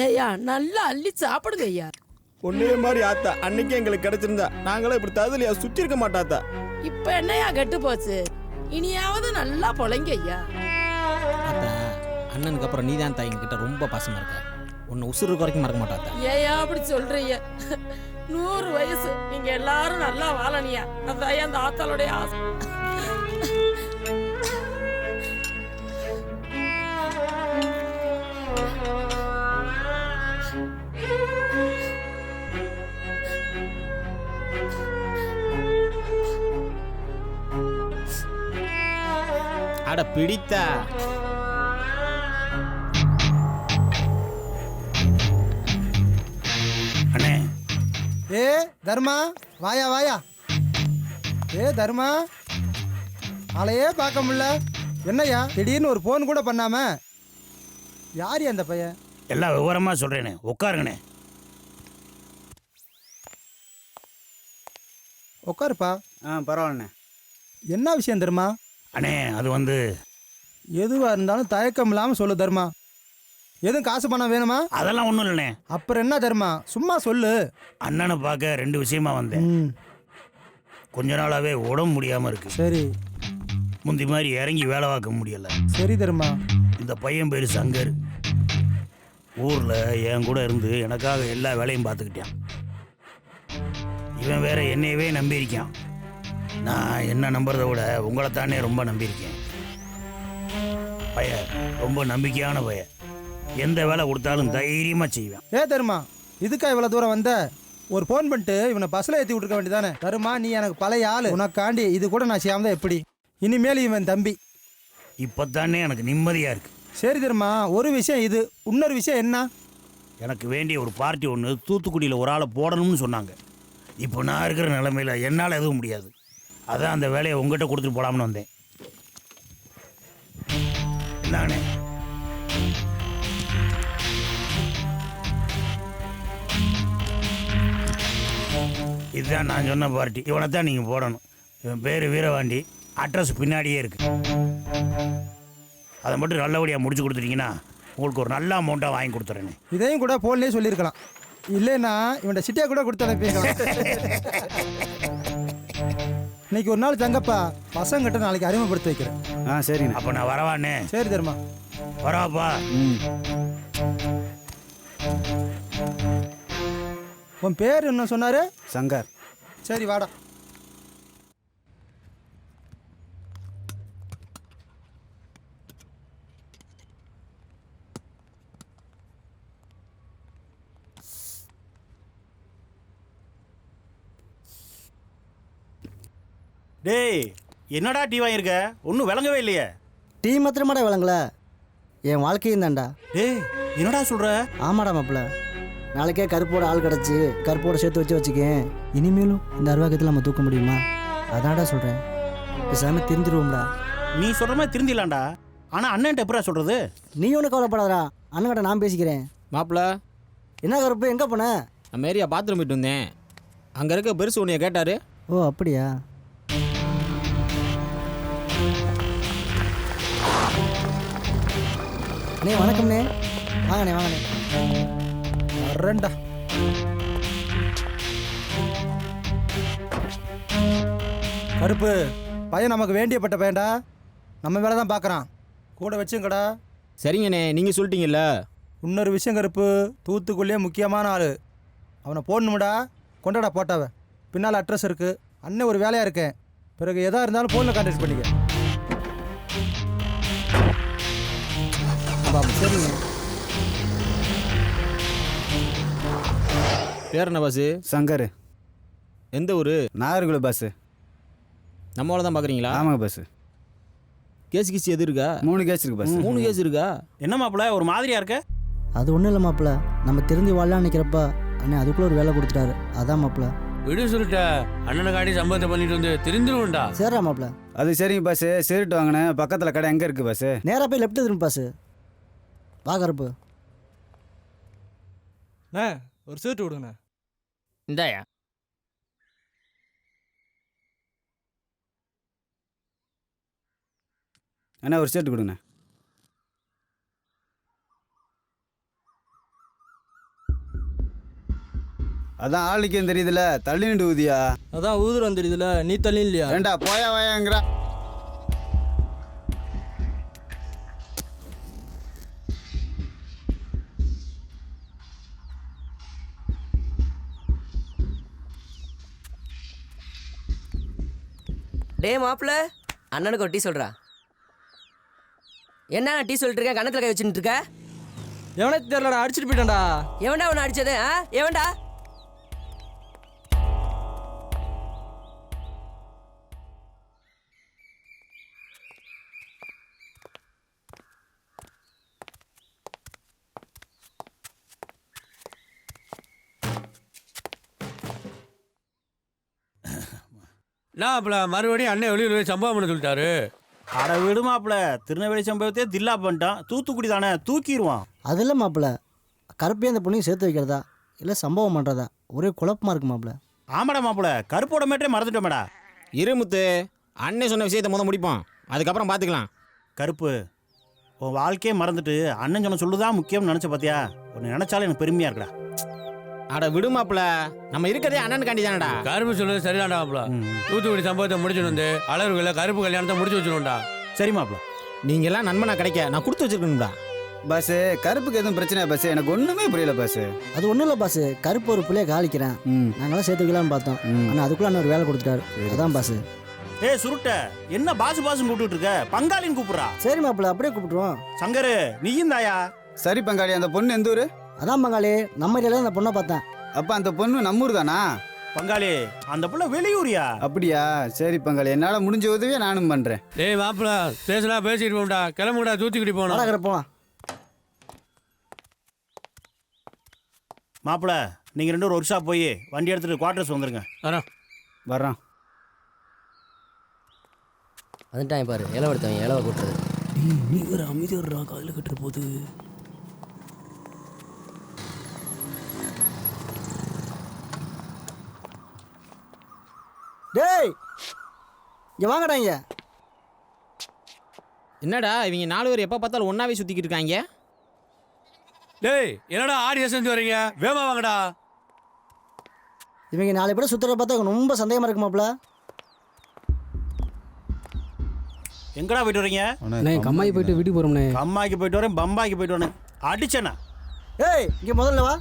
ஐயா நல்லா அள்ளி சாப்பிடுங்க ஐயா. ஒன்னே மாதிரி ஆத்தா அன்னைக்கு எங்களுக்கு கிடைச்சிருந்தா நாங்களும் இப்படி தகுதியா சுத்தி இருக்க மாட்டாத்தா. இப்ப என்னையா கெட்டு போச்சு? இனியாவது நல்லா பொழைங்க ஐயா. ஆத்தா அண்ணனுக்கு அப்புறம் நீ தான் தாய் கிட்ட ரொம்ப பாசமா இருக்க. உன்னை உசுறு வரைக்கும் மறக்க மாட்டாத்தா. ஏயா அப்படி சொல்றீங்க? 100 வயசு நீங்க எல்லாரும் நல்லா வாழனியா, அதான் அந்த ஆத்தாளுடைய ஆசை. அட பிடித்தா அண்ணே. ஏ தர்மா வாயா வாயா. ஏ தர்மா ஆளையே பார்க்க முடியல. என்னய்யா திடீர்னு ஒரு ஃபோன் கூட பண்ணாம? யார் அந்த பையன்? எல்லாம் விவரமா சொல்றேனே, உட்காருங்கண்ணே. உட்காருப்பா. பரவாயில்லண்ணே. என்ன விஷயம் தர்மா? அண்ணே அது வந்து எதுவாக இருந்தாலும் தயக்கம் இல்லாமல் சொல்லு தர்மா. எதுவும் காசு பணம் வேணுமா? அதெல்லாம் ஒன்றும் இல்லைண்ணே. அப்புறம் என்ன தர்மா, சும்மா சொல்லு. அண்ணனை பார்க்க 2 விஷயமா வந்தேன். கொஞ்ச நாளாவே உடம்பு முடியாம இருக்கு. சரி. முந்தி மாதிரி இறங்கி வேலை பார்க்க முடியல. சரி தர்மா. இந்த பையன் பேர் சங்கர். ஊரில் என் கூட இருந்து எனக்காக எல்லா வேலையும் பார்த்துக்கிட்டான். இவன் வேற என்னையவே நம்பியிருக்கான். நான் என்ன நம்புறதை விட உங்களை தானே ரொம்ப நம்பியிருக்கேன். பையன் ரொம்ப நம்பிக்கையான பையன். எந்த வேலை கொடுத்தாலும் தைரியமாக செய்வேன். ஏ தருமா, இதுக்கா இவ்வளோ தூரம் வந்த? ஒரு ஃபோன் பண்ணிட்டு இவனை பஸ்ஸில் ஏற்றி விட்டுருக்க வேண்டியதானே? தருமா நீ எனக்கு பழைய ஆள், உனக்காண்டி இது கூட நான் செய்யாம எப்படி? இனிமேல் இவன் தம்பி. இப்போ தானே எனக்கு நிம்மதியாக இருக்கு. சரி தருமா, ஒரு விஷயம் இது. இன்னொரு விஷயம் என்ன? எனக்கு வேண்டிய ஒரு பார்ட்டி ஒன்று தூத்துக்குடியில் ஒரு ஆளை போடணும்னு சொன்னாங்க. இப்போ நான் இருக்கிற நிலைமையில் என்னால் எதுவும் முடியாது. அதான் அந்த வேலையை உங்கள்கிட்ட கொடுத்துட்டு போகலாம்னு வந்தேன். நானே இதுதான் நான் சொன்ன பார்ட்டி. இவனை தான் நீங்கள் போடணும். இவன் பேர் வீரவாண்டி, அட்ரஸ் பின்னாடியே இருக்கு. அதை மட்டும் நல்லபடியாக முடிச்சு கொடுத்துட்டீங்கன்னா உங்களுக்கு ஒரு நல்ல அமௌண்ட்டாக வாங்கி கொடுத்துறேன்னு. இதையும் கூட போன்லேயே சொல்லியிருக்கலாம். இல்லைன்னா இவன்ட சிட்டியை கூட கொடுத்து அனுப்பிக்கலாம். இன்னைக்கு ஒரு நாள் தங்கப்பா பசங்கிட்ட நாளைக்கு அறிமுகப்படுத்தி வைக்கிறேன். சரிங்க. அப்போ நான் வரவானே. சரி தர்மா. வரவாப்பா. உன் பேர் என்ன சொன்னாரு? சங்கர். சரி வாடா. டேய் என்னடா டீ வாங்கியிருக்க? ஒன்றும் விளங்கவே இல்லையே. டீ மாத்திரமாடா விளங்கல, என் வாழ்க்கையும் தான்டா. டேய் என்னடா சொல்கிற? ஆமாடா மாப்பிள்ள, நாளைக்கே கருப்போட ஆள் கிடச்சி கருப்போட சேர்த்து வச்சுக்கேன். இனிமேலும் இந்த அருவாக்கத்தில் நம்ம தூக்க முடியுமா? அதான்டா சொல்கிறேன், பேசாமல் தெரிஞ்சிருவோம்டா. நீ சொல்கிற மாதிரி திருந்திடலாம்டா. ஆனால் அண்ணன்ட்ட எப்படா சொல்கிறது? நீ ஒன்றும் கவலைப்படாதடா, அண்ணன்கிட்ட நான் பேசிக்கிறேன். மாப்பிள்ள என்ன கருப்பு, எங்கே போன? நம்ம ஏரியா பாத்ரூம் போயிட்டு வந்தேன். அங்கே இருக்க பெருசு உன்னைய கேட்டார். ஓ அப்படியா? அண்ணே வணக்கம்ண்ணே. வாங்கண்ணே வாங்கண்ணே. வரேன்டா. கருப்பு பையன் நமக்கு வேண்டியப்பட்ட பையன்டா. நம்ம வேலை தான் பார்க்குறான். கூட வச்சுங்கடா. சரிங்கண்ணே, நீங்கள் சொல்லிட்டீங்கல்ல. இன்னொரு விஷயம் கருப்பு, தூத்துக்குள்ளேயே முக்கியமான ஆள். அவனை போடணும்டா. கொண்டாடா போட்டாவ. பின்னால் அட்ரஸ் இருக்குது. அண்ணன் ஒரு வேலையாக இருக்கேன். பிறகு எதாக இருந்தாலும் ஃபோனில் கான்டாக்ட் பண்ணிக்க. சரிங்க. பேர் என்ன பாஸு? சங்கர். எந்த ஊர்? நாகர்கோவில் பாஸு. நம்மள தான் பார்க்குறீங்களா? ஆமாங்க பாஸு. கேஸ் கீஸ் எது இருக்கா? 3 கேஸ் இருக்கு பாஸ். 3 கேஸ் இருக்கா? என்ன மாப்பிள்ள ஒரு மாதிரியா இருக்க? அது ஒன்றும் இல்லை மாப்பிள்ள, நம்ம தெரிஞ்சு வாழலான்னு நினைக்கிறப்ப அண்ணன் அதுக்குள்ளே ஒரு வேலை கொடுத்துட்டாரு. அதான் மாப்பிள்ள. விடு சுருட்ட, அண்ணனை காட்டி சம்பவத்தை பண்ணிட்டு வந்து தெரிஞ்சிருவோம்டா. சரிடா மாப்பிள்ள. அது சரிங்க பாஸு. சிகரெட் வாங்கினேன். பக்கத்தில் கடை எங்கே இருக்குது பாஸு? நேராக போய் லெஃப்ட் திரும்ப பாஸு. வா கருப்பு. ஒரு சீட்டு விடுங்கண்ணே. இந்தாயா. அண்ணா ஒரு ஷர்ட் கொடுங்க. அதான் ஆளுக்கே தெரியுதுல, தள்ளி நின்று ஊதியா. அதான் ஊதுரம் தெரியுதுல, நீ தள்ளி இல்லையா? ஏண்டா போயா வாயாங்கிறா. டே மாப்பிள்ள, அண்ணனுக்கு ஒரு டீ சொல்கிறா. என்ன டீ சொல்லிட்டு இருக்க? கணத்தில் கை வச்சுட்டு இருக்க? எவனே தெரியலடா, அடிச்சுட்டு போயிட்டான்டா. எவன்டா அவனை அடிச்சது? எவன்டா? மறுபடியும் அண்ணன் வெளியில் போய் சம்பவம் பண்ண சொல்லிட்டாரு. அட விடு மாப்பிள்ள, திருநெல்வேலி சம்பவத்தையே தில்லா பண்ணிட்டான். தூத்துக்குடி தானே, தூக்கிடுவான். அது இல்லை மாப்பிள்ள, கருப்பையும் அந்த பொண்ணையும் சேர்த்து வைக்கிறதா இல்லை சம்பவம் பண்ணுறதா ஒரே குழப்பமாக இருக்கு மாப்பிள்ள. ஆமாடா மாப்பிள்ள, கருப்போட மேட்டே மறந்துட்டோமேடா. இருமுத்து, அண்ணன் சொன்ன விஷயத்தை முதல் முடிப்போம், அதுக்கப்புறம் பார்த்துக்கலாம். கருப்பு, உன் வாழ்க்கையே மறந்துட்டு அண்ணன் சொன்ன சொல்லுதான் முக்கியம்னு நினச்ச பார்த்தியா? உன்னை நினச்சாலும் எனக்கு பெருமையாக இருக்குடா. அட விடு மாப்பிள்ள, நம்ம இருக்கிறதே அண்ணன் காண்டி தானடா. கருப்பு சொல்றது சரிதான்டா மாப்பிள்ள. தூத்துக்குடி சம்பவத்தை முடிச்சுட்டு வந்து அழகுல கருப்பு கல்யாணத்தை முடிச்சு வச்சிருவோம்டா. சரி மாப்பிள்ள. நீங்க எல்லாம் நண்பனா கிடைக்க நான் கொடுத்து வச்சிருக்கணும்டா. பாஸ், கருப்புக்கு எதுவும் பிரச்சனை பாஸ்? எனக்கு ஒண்ணுமே புரியல பாஸ். அது ஒன்றும் இல்லை பாஸ், கருப்பு ஒரு பிள்ளைய காலிக்கிறேன். நாங்களாம் சேர்த்து வைக்கலாம்னு பார்த்தோம். ஆனால் அதுக்குள்ள அண்ணன் ஒரு வேலை கொடுத்துட்டாரு. அதான் பாஸ். ஏ சுருட்ட, என்ன பாசு பாசுன்னு கூப்பிட்டு இருக்க? பங்காளின்னு கூப்பிடுறா. சரி மாப்பிள்ள, அப்படியே கூப்பிட்டுருவோம். சங்கரு, நீயும் தாயா? சரி பங்காளி. அந்த பொண்ணு எந்த ஊரு? அதான் பங்காளி, நம்ம ஏரியால அந்த பொண்ணை பார்த்தேன். அப்ப அந்த பொண்ணு நம்ம ஊர் தானா? பங்காளி, அந்த புள்ள வெளியூரியா? அப்படியா? சரி பங்காளி, என்னால முடிஞ்ச உதவியை நானும் பண்றேன். ஏய் மாப்பிள்ள, பேசலா பேசிட்டு போண்டா. கிளம்புடா, தூத்துக்குடி போனோம். போலாம் மாப்பிள்ள, நீங்க 2 பேரும் ஒர்க் ஷாப் போய் வண்டி எடுத்துட்டு குவார்டர்ஸ் வந்துருங்க. வர்றோம். வந்துட்டான் பாரு, இலவ எடுத்தவன் இலவ கூட்டுறது. நீ ஒரு அமைதி ஒரு காதில் கட்டுற போது. டேய் இங்கே வாங்கடா இங்கே. என்னடா இவங்க 4 பேர் எப்போ பார்த்தாலும் ஒன்றாவே சுற்றிக்கிட்டு இருக்காங்க. டேய் என்னடா ஆடியோ செஞ்சு வரீங்க, வேமா வாங்கடா. இவங்க 4 பேர் சுற்றுற பார்த்தா ரொம்ப சந்தேகமாக இருக்குமாப்ல. எங்கடா போயிட்டு வரீங்க? கம்மாய்க்கு போயிட்டு வீட்டுக்கு போகிறோம்ண்ணே. கம்மாய்க்கு போயிட்டு வரேன், பம்பாய்க்கு போயிட்டு வரேன். அடிச்சேண்ணா. ஏய் இங்கே முதல்ல வா.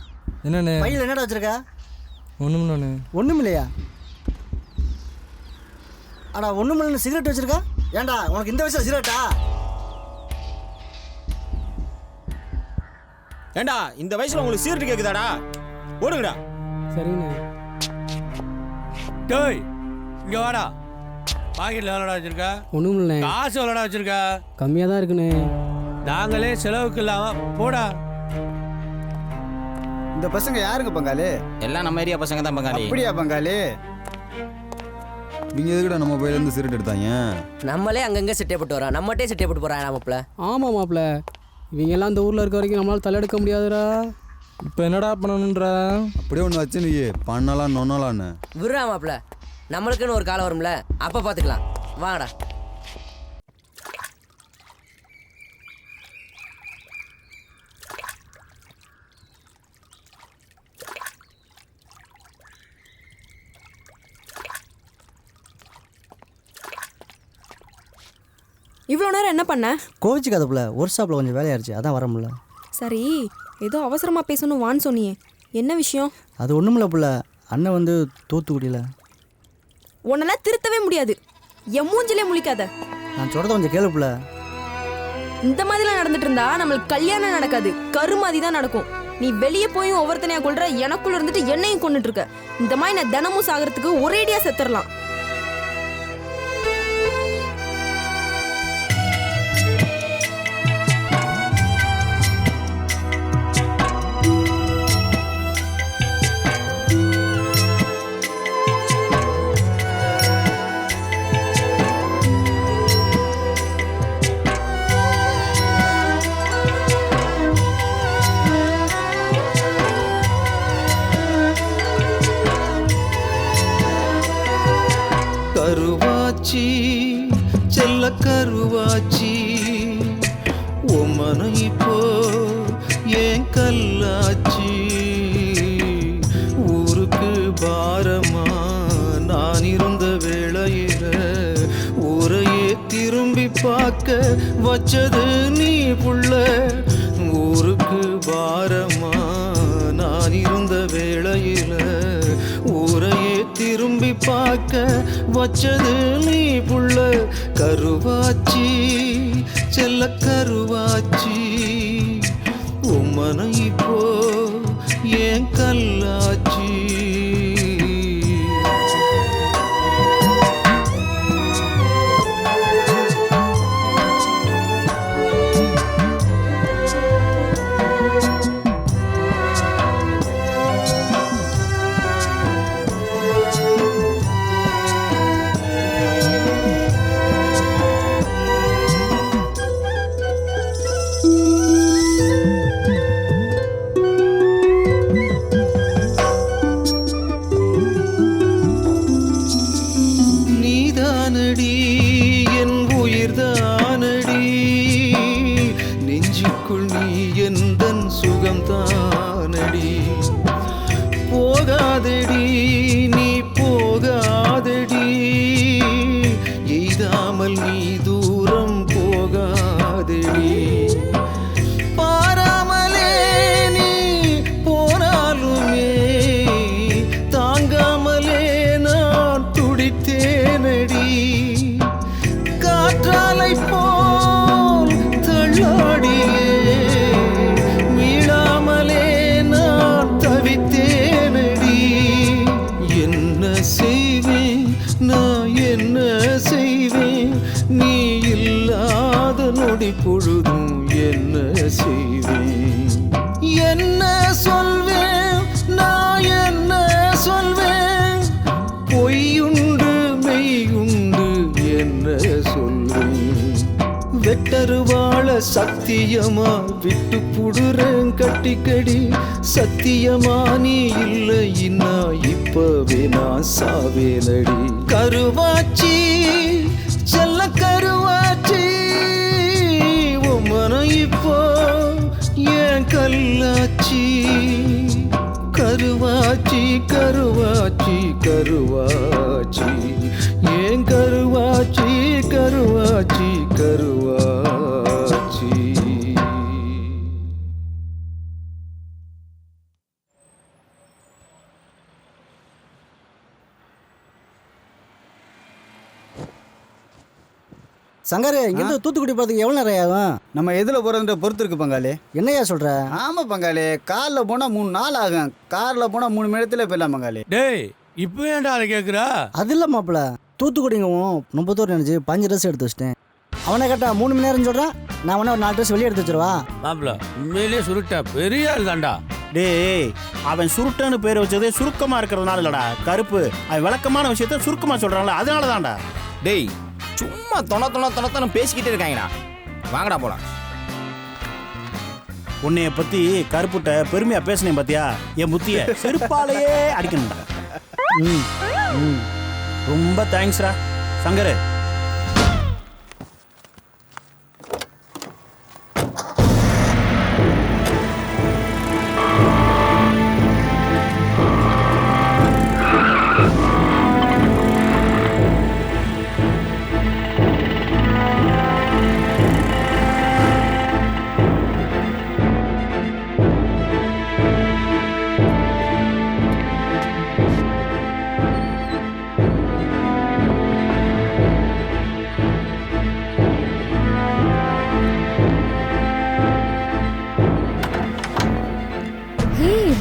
என்னண்ணே பையில் என்னடா வச்சிருக்க? ஒன்றும் ஒன்றும் இல்லையா? அடா ஒன்றும் இல்லைன்னு சிகரெட் வச்சிருக்கா? ஏன்டா உனக்கு இந்த வயசில் சிகரெட்டா? ஏண்டா இந்த வயசில் உங்களுக்கு சீரட்டு கேட்குதாடா? ஓடுங்கடா. சரிண்ணே. டேய் இங்கே வாடா. பாக்கெட்டில் எவ்வளோடா வச்சிருக்க? ஒன்றும் இல்லைண்ணே. காசு எவ்வளோடா வச்சிருக்க? கம்மியாக தான் இருக்குண்ணே. நாங்களே செலவுக்கு இல்லாமல் போடா. இந்த பசங்க யாருங்க பங்காளி? எல்லாம் நம்ம ஏரியா பசங்க தான் பங்காளி. அப்படியா பங்காளி? நீங்க எதுக்குடா நம்ம பையில இருந்து சிகரெட் எடுத்தாங்க? நம்மளே அங்கங்க சிட்டே போட்டு வரோம், நம்மகிட்டே சிட்டே போட்டு போறான் மாப்பிள்ள. ஆமாம் மாப்பிள்ள, இவங்க எல்லாம் இந்த ஊரில் இருக்க வரைக்கும் நம்மளால் தலையெடுக்க முடியாதுடா. இப்போ என்னடா பண்ணணுன்ற? அப்படியே ஒன்று வச்சு நீ பண்ணலாம் நொன்னலான்னு விடுறா மாப்பிள்ள, நம்மளுக்குன்னு ஒரு காலம் வரும்ல, அப்போ பார்த்துக்கலாம். வாங்கடா. இவ்வளோ நேரம் என்ன பண்ண? கோவிச்சுக்காதப்புல, ஒர்க் ஷாப்பில் கொஞ்சம் வேலையாயிருச்சு, அதான் வர முடியல. சரி, ஏதோ அவசரமாக பேசணும் வான்னு சொன்னியே, என்ன விஷயம்? அது ஒன்றும் இல்லை புள்ள, அண்ணன் வந்து தூத்துக்குடியில். உன்னெல்லாம் திருத்தவே முடியாது, என் மூஞ்சிலே முழிக்காத. நான் சொல்கிறத கொஞ்சம் கேளு புள்ள. இந்த மாதிரிலாம் நடந்துட்டு இருந்தா நம்மளுக்கு கல்யாணம் நடக்காது, கருமாதி தான் நடக்கும். நீ வெளியே போய் ஒவ்வொருத்தனையா கொள்ற, எனக்குள்ள இருந்துட்டு என்னையும் கொண்டுட்டு இருக்க. இந்த மாதிரி நான் தினமும் சாகிறதுக்கு ஒரேடியா செத்துடலாம். கருவாச்சி செல்ல கருவாச்சி உம்மனை இப்போ ஏன் கல்லாச்சி ஊருக்கு பாரமா நான் இருந்த வேளையில ஊரையே திரும்பி பார்க்க வச்சது நீ புள்ள. ஊருக்கு பாரமா நான் இருந்த வேளையில ஊரையே திரும்பி பார்க்க வச்சது நீ புள்ள. கருவாச்சி செல்ல கருவாச்சி உம்மனை இப்போ ஏன் கல்லாச்சி. நீதானடி என் உயிர்தானடி, நெஞ்சுக்குள் நீ எந்தன் சுகம்தானடி. போகாதடி நீ போகாதடி, எய்தாமல் நீ தூரம் போகாதடி. பாராமலே நீ போனாலுமே தாங்காமலே நான் துடித்தேனடி. காற்றாலை போல் தள்ளாடியே மீளாமலே நான் தவித்தேனடி. என்ன செய்வேன் நான் என்ன செய்வேன், நீ இல்லாத நொடி பொழுதும் என்ன செய்வேன். என்ன சொல்வேன் நான் என்ன சொல்வேன், பொய்யுண்டு மெய்யுண்டு என்ன சொல்வேன். வெட்டருவாழ சத்தியமா விட்டு புடுறேன் கட்டிக்கடி. சத்தியமா நீ இல்லை இன்னா இப்பவே நான் சாவேனடி. கருவாச்சி செல்ல கருவாச்சி உமன இப்போ ஏன் கல்லாச்சி கருவாச்சி கருவாச்சி கருவாச்சி ஏன் கருவாச்சி கருவாச்சி கருவாச்சி. சங்கர் இங்கேருந்து தூத்துக்குடி போகிறதுக்கு எவ்வளோ நேரம் ஆகும்? நம்ம எதில் போகிறதுன்ற பொறுத்து இருக்கு பங்காளி. என்னையா சொல்கிற? ஆமாம் பங்காளி, காரில் போனால் 3 நாள் ஆகும், காரில் போனால் 3 மணி நேரத்தில் போயிடலாம் பங்காளி. டேய் இப்போ ஏன்டா அதை கேட்குறா? அது இல்லை மாப்பிள்ள, தூத்துக்குடிங்கவும் ரொம்ப தூரம் நினச்சி 5 ட்ரெஸ் எடுத்து வச்சிட்டேன். அவனை கேட்டா 3 மணி நேரம் சொல்கிறான். நான் வேணா ஒரு 4 ட்ரெஸ் வெளியே எடுத்து வச்சிருவா. மாப்பிள்ள உண்மையிலேயே சுருட்ட பெரிய ஆள் தான்டா. டேய் அவன் சுருட்டன்னு பேர் வச்சதே சுருக்கமாக இருக்கிறதுனால இல்லடா, கருப்பு அவன் விளக்கமான விஷயத்த சுருக்கமாக சொல்கிறாங்களா அதனால தான்டா. டேய் சும்மா தொண பேசிக்கிட்டே இருக்காங்கடா, வாங்கடா போலாம். உன்னைய பத்தி கருப்புட்ட பெருமையா பேசினேன் பாத்தியா, என் புத்திய செருப்பாலேயே அடிக்கணும்டா. ரொம்ப தேங்க்ஸ்ரா சங்கரு.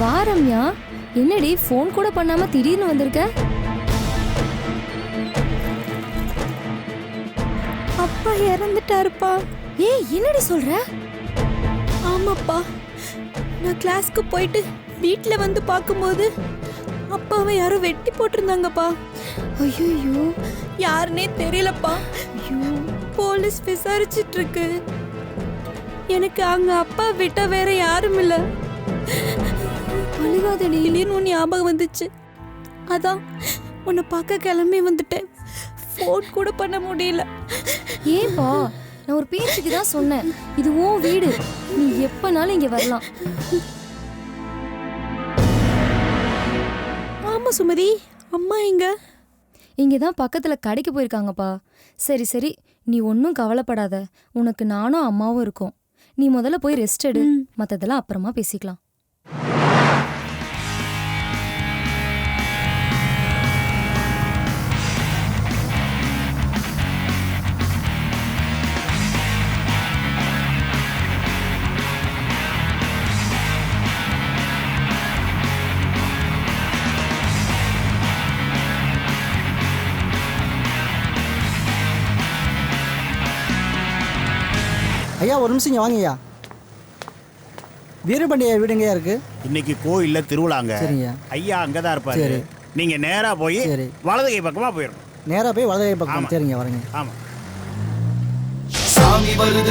வாரம்யா, என்னடி ஃபோன் கூட பண்ணாம திடீர்னு வந்திருக்க? அப்பா இறந்துட்டாருப்பா. ஏய் என்னடி சொல்ற? ஆமாப்பா, நான் கிளாஸ்க்கு போயிட்டு வீட்ல வந்து பார்க்கும்போது அப்பாவை யாரோ வெட்டி போட்டிருந்தாங்கப்பா. ஐயோ யாருன்னே தெரியலப்பா. ஐயோ போலீஸ் விசாரிச்சிட்டு இருக்கு. எனக்கு அங்க அப்பா விட்ட வேற யாரும் இல்லை. அழுகாதடி, இல்லைன்னு உன் ஞாபகம் வந்துச்சு, அதான் உன்னை பார்க்க கிளம்பி வந்துட்டேன். ஃபோன் கூட பண்ண முடியல. ஏன்பா, நான் ஒரு பேச்சுக்கு தான் சொன்னேன், இது உன் வீடு, நீ எப்பனாலும் இங்கே வரலாம். ஆமா சுமதி, அம்மா எங்க? இங்கே தான் பக்கத்தில் கடைக்கு போயிருக்காங்கப்பா. சரி சரி, நீ ஒன்றும் கவலைப்படாத, உனக்கு நானும் அம்மாவும் இருக்கோம். நீ முதல்ல போய் ரெஸ்ட் எடு, மற்றதெல்லாம் அப்புறமா பேசிக்கலாம். ஐயா ஒரு நிமிஷம் இங்கே வாங்கய்யா. வீரபாண்டியா வீடுங்கயா இருக்கு? இன்னைக்கு கோயில்ல திருவிழாங்க. சரிங்க ஐயா அங்கதான் இருப்பாரு. நீங்க நேரா போய் வலது கை பக்கமா போயிடணும். நேரா போய் வலது கை பக்கம். சரிங்க வரேங்க. ஆமா.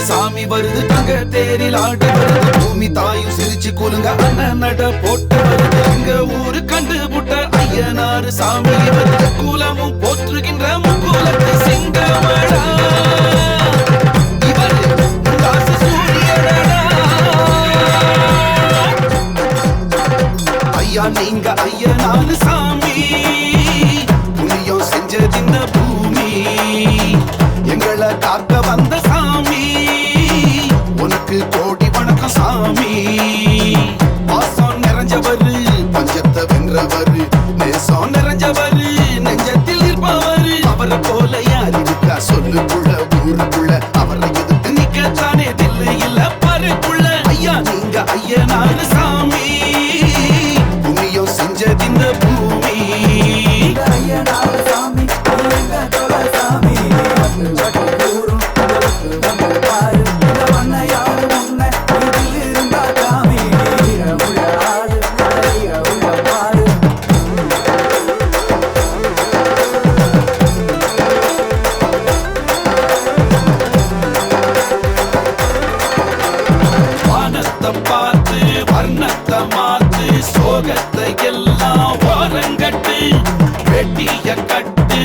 சாமி வருது தங்க தேரில் ஆடி வருது, பூமி தாயும் சிரிச்சு கூலுங்க அண்ணன் நட போட்டு வருது. எங்க ஊரு கண்டு புட்ட ஐயனாரு சாமி வருது, கூலமும் போற்றுகின்ற முக்கூலத்து சிங்கமடா. ஐயா நீங்க ஐயனாரு சாமி, புண்ணியம் செஞ்சதிந்த பூமி, எங்களை காக்க வந்த சாமி, உனக்கு கோடி வணக்கம் சாமி. பாசம் நிறைஞ்சவரு, பஞ்சத்தை வென்றவரு, நேசம் நிறைஞ்சவரு, நெஞ்சத்தில் இருப்பவரு, அவரை போல யார் இருக்கா சொல்லுக்குள்ள ஊருக்குள்ள, அவரை எதிர்த்து நிக்கத்தானே தில்லு இல்ல பருக்குள்ள. ஐயா நீங்க ஐயனாரு சாமி, புண்ணியம் செஞ்சதிந்த பூமி, ஐயனாரு சாமி, சாமி வானத்தை பார்த்து வர்ணத்தை மாத்து, சோகத்தை எல்லாம் ஓரங்கட்டு, வெட்டிய கட்டு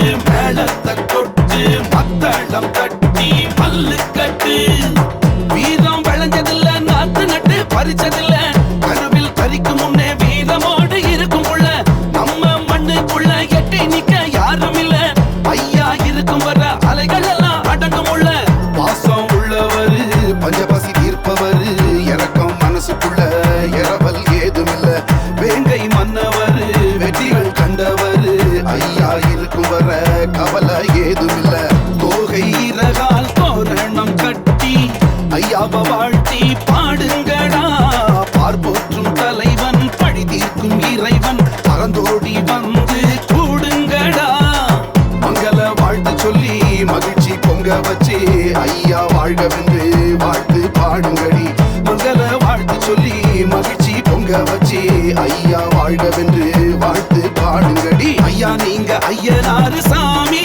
பாடுங்கடி மங்கள வாழ்த்து சொல்லி மகிழ்ச்சி பொங்க வச்சு ஐயா வாழ்கவென்று வாழ்த்து பாடுங்கடி ஐயா நீங்க ஐயனாரு சாமி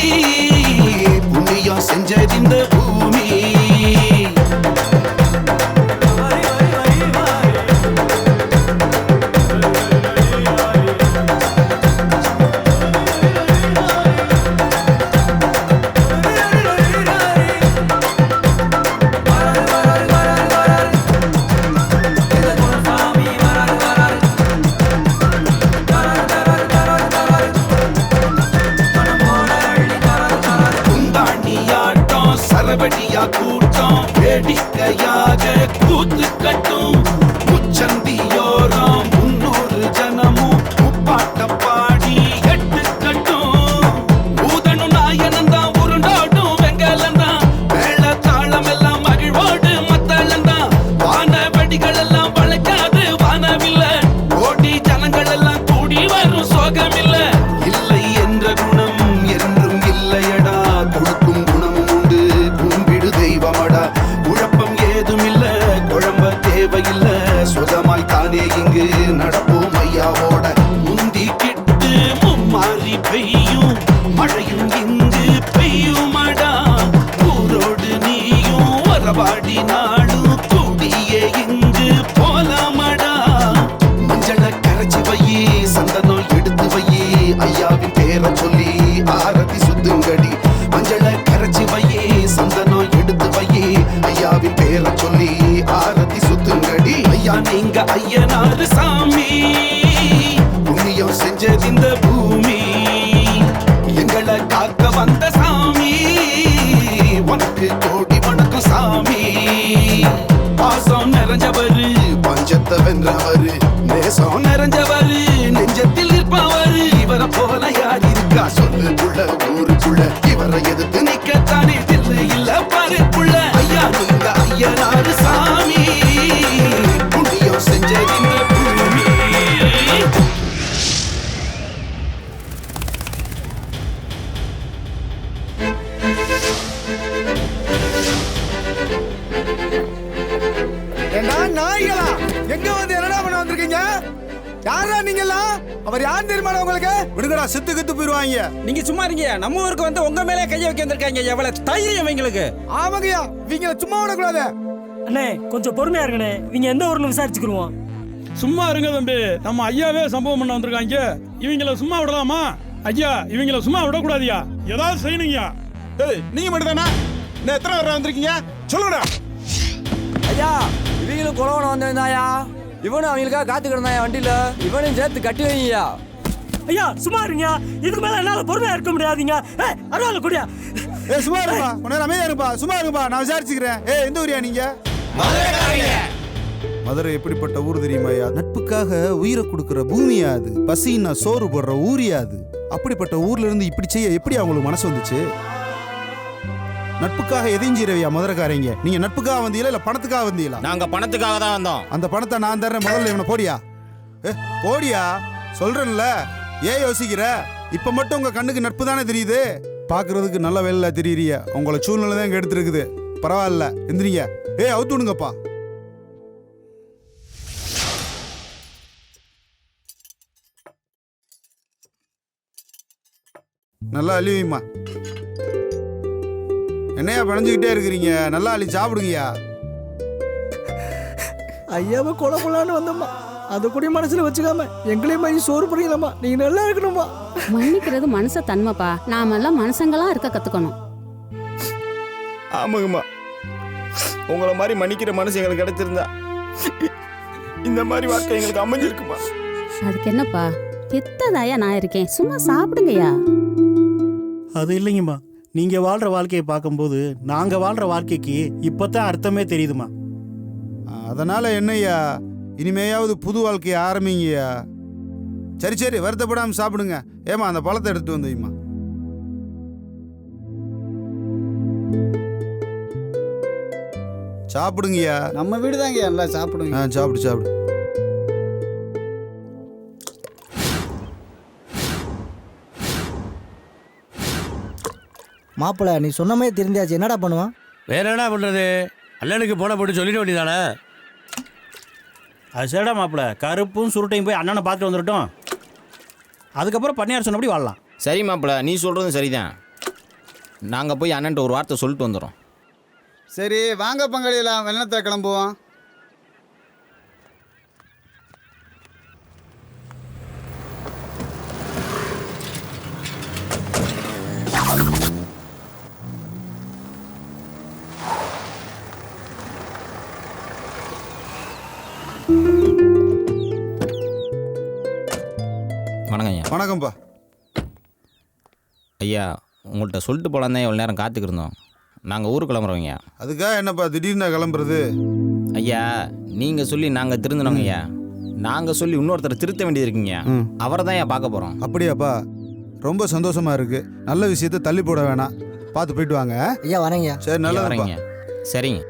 புண்ணியம் செஞ்சதிந்த பூமி சரவடியா கூட்டம் வேடிக்கையாக கூத்து கட்டும் முச்சந்தியோரம் 300 ஜனமும் முப்பாட்ட பாடி எட்டு கட்டும் ஊதனும் நாயனந்தான் உருண்டோடும் வெங்கலந்தான் மேள தாளம் எல்லாம் மகிழ்வோடு மத்தளந்தான் வான வெடிகள் எல்லாம் வளைக்காது வானவில்ல கோடி ஜனங்கள் எல்லாம் கூடி வரும் சோகமில்ல இல்லை என்ற குணம் என்றும் இல்லையடா கொடுக்கும் குணமும் உண்டு கும்பிடு தெய்வமடா குழப்பம் ஏதுமில்ல குழம்ப தேவையில்ல சுகமாய் தானே இங்கு நடப்போம் ஐயாவோட முந்தி கிட்டு மும்மாறி பெய்யும் மழையும் இங்கு பெய்யுமடா ஊரோடு நீயும் வரவாடி நாடும் கூடியே இங்கு போலாமடா மஞ்சள கரைச்சி வையே சந்தனம் எடுத்து வையே ஐயாவின் பேரை சொல்லி ஆரத்தி சுத்துங்கடி மஞ்சள கரைச்சி வையே சந்தனம் எடுத்து வையே ஐயாவின் பேரை சொல்லி ஆரத்தி சுத்துங்கடி ஐயா நீங்க ஐயனாரு சாமி புண்ணியம் செஞ்சதிந்த பூமி எங்களை காக்க வந்த சாமி உனக்கு கோடி வணக்கம் சாமி பாசம் நிறைஞ்சவரு பஞ்சத்தை வென்றவரு நேசம் நிறைஞ்சவரு நெஞ்சத்தில் நிற்பவரு இவரை போல யார் இருக்கா சொல்லுக்குள்ள ஊருக்குள்ள இவரை எதிர்த்து நிக்கத்தானே தில்லை இல்ல பாருக்குள்ள ஐயா நீங்க ஐயனாரு சாமி புண்ணியம் செஞ்சதிந்த பூமி ஏண்டா நாய்களா எங்க வந்து என்னடா பண்ண வந்திருக்கீங்க? யாரா நீங்கெல்லாம்? அவர் யார் தெரியுமா உங்களுக்கு? விடுங்கடா செத்து கத்து போயிருவாங்க. நீங்க சும்மா இருங்க. நம்ம ஊருக்கு வந்து உங்க மேலே கைய வைக்க வந்திருக்காங்க. எவ்வளவு தைரியம் இவங்களுக்கு? ஆமாங்கய்யா, இவங்கள சும்மா விடக்கூடாது. அண்ணே கொஞ்சம் பொறுமையா இருங்கண்ணே. இவங்க எந்த ஊர்னு விசாரிச்சுக்கிருவோம். சும்மா இருங்க தம்பி. நம்ம ஐயாவே சம்பவம் பண்ண வந்திருக்காங்க. இவங்கள சும்மா விடலாமா? ஐயா இவங்கள சும்மா விடக்கூடாதியா. ஏதாவது செய்யணுங்கயா. ஏய் நீங்க மட்டும் தானா? நான் எத்தனை பேர் வந்திருக்கீங்க சொல்லுடா. ஐயா இவங்களும் குலவன வந்திருந்தாயா? இவனும் அவங்களுக்காக காத்து கிடந்தாயா வண்டியில? இவனையும் சேர்த்து கட்டி வைங்கயா. ஐயா சும்மா இருங்க. இதுக்கு மேல என்னால பொறுமையா இருக்க முடியாதீங்க. அருவால குடியா. சும்மா இருப்பா. உன்ன அமைதியா இருப்பா. சும்மா இருப்பா. நான் விசாரிச்சுக்கிறேன். எந்த ஊரியா நீங்க? மதுரை எப்படிப்பட்ட ஊர் தெரியுமாயா? நட்புக்காக உயிரை கொடுக்கிற பூமியா அது. பசின்னா சோறு போடுற ஊரியா அது. அப்படிப்பட்ட ஊர்ல இருந்து இப்படி செய்ய எப்படி அவங்களுக்கு மனசு வந்துச்சு? நட்புக்காக எதையும் செய்யறவையா மதுரைக்காரங்க? நீங்க நட்புக்காக வந்தீங்களா இல்ல பணத்துக்காக வந்தீங்களா? நாங்க பணத்துக்காக தான் வந்தோம். அந்த பணத்தை நான் தர்றேன். முதல்ல இவனை போடியா. போடியா சொல்றேன்ல. ஏன் யோசிக்கிற? இப்ப மட்டும் உங்க கண்ணுக்கு நட்பு தானே தெரியுது. பாக்குறதுக்கு நல்ல வேலை தெரியுறிய. உங்களை சூழ்நிலை தான் இங்க எடுத்துருக்குது. பரவாயில்ல எந்திரிங்க. அவுத்து விடுங்கப்பா. நல்லா அழிவுமா. என்னையா பிணைஞ்சுக்கிட்டே இருக்கிறீங்க? நல்லா அள்ளி சாப்பிடுங்கய்யா. ஐயாவை கொலை பண்ணலான்னு வந்தோம்மா. அதை கூட மனசுல வச்சுக்காம எங்களையும் மாதிரி சோறு பண்ணிக்கலாமா? நீங்க நல்லா இருக்கணுமா? மன்னிக்கிறது மனுஷ தன்மைப்பா. நாமெல்லாம் மனுஷங்களா இருக்க கத்துக்கணும். ஆமாங்கம்மா. உங்களை மாதிரி மன்னிக்கிற மனசு எங்களுக்கு கிடைச்சிருந்தா இந்த மாதிரி வாழ்க்கை எங்களுக்கு அமைஞ்சிருக்குமா? அதுக்கு என்னப்பா, பெத்ததாயா நான் இருக்கேன். சும்மா சாப்பிடுங்கய்யா. அது இல்லைங்கம்மா. நீங்க வாழ்ற வாழ்க்கையை பார்க்கும்போது நாங்க வாழ்ற வாழ்க்கைக்கு இப்பதான் அர்த்தமே தெரியுதுமா. அதனால என்னய்யா, இனிமேயாவது புது வாழ்க்கையை ஆரம்பிங்கய்யா. சரி சரி வருத்தப்படாம சாப்பிடுங்க. ஏமா அந்த பழத்தை எடுத்து வந்தீங்கம்மா. சாப்பிடுங்கய்யா. நம்ம வீடு தாங்க எல்லாம் சாப்பிடுங்க. சாப்பிடு சாப்பிடு. மாப்பிள்ள நீ சொன்ன மாதிரி தெரிஞ்சாச்சு. என்னடா பண்ணுவான்? வேற என்ன பண்றது? அண்ணனுக்கு போன போட்டு சொல்லிட வேண்டியதானே? அது சரிடா மாப்பிள்ள, கருப்பும் சுருட்டையும் போய் அண்ணனை பார்த்துட்டு வந்துட்டோம். அதுக்கப்புறம் பண்ணையார் சொன்னபடி வாழலாம். சரி மாப்பிள்ள, நீ சொல்கிறதும் சரிதான். நாங்கள் போய் அண்ணன்ட்ட ஒரு வார்த்தை சொல்லிட்டு வந்துடுறோம். சரி வாங்க பங்காளிலாம், வெள்ளத்தை கிளம்புவோம். வணக்கம் ஐயா. வணக்கம்ப்பா. ஐயா, உங்கள்கிட்ட சொல்லிட்டு போகலாம் தான் எவ்வளோ நேரம் காத்துக்கிருந்தோம். நாங்கள் ஊருக்கு கிளம்புறோங்க. அதுக்காக என்னப்பா திடீர்னு கிளம்புறது? ஐயா, நீங்கள் சொல்லி நாங்கள் திருந்தினோங்க ஐயா. நாங்கள் சொல்லி இன்னொருத்தர் திருத்த வேண்டியது இருக்குங்க. அவரை தான் ஐயா பார்க்க போகிறோம். அப்படியாப்பா, ரொம்ப சந்தோஷமா இருக்கு. நல்ல விஷயத்த தள்ளி போட வேணாம், பார்த்து போயிட்டு வாங்க. ஐயா வரேங்க. சரி, நல்லா வரேங்க. சரிங்க.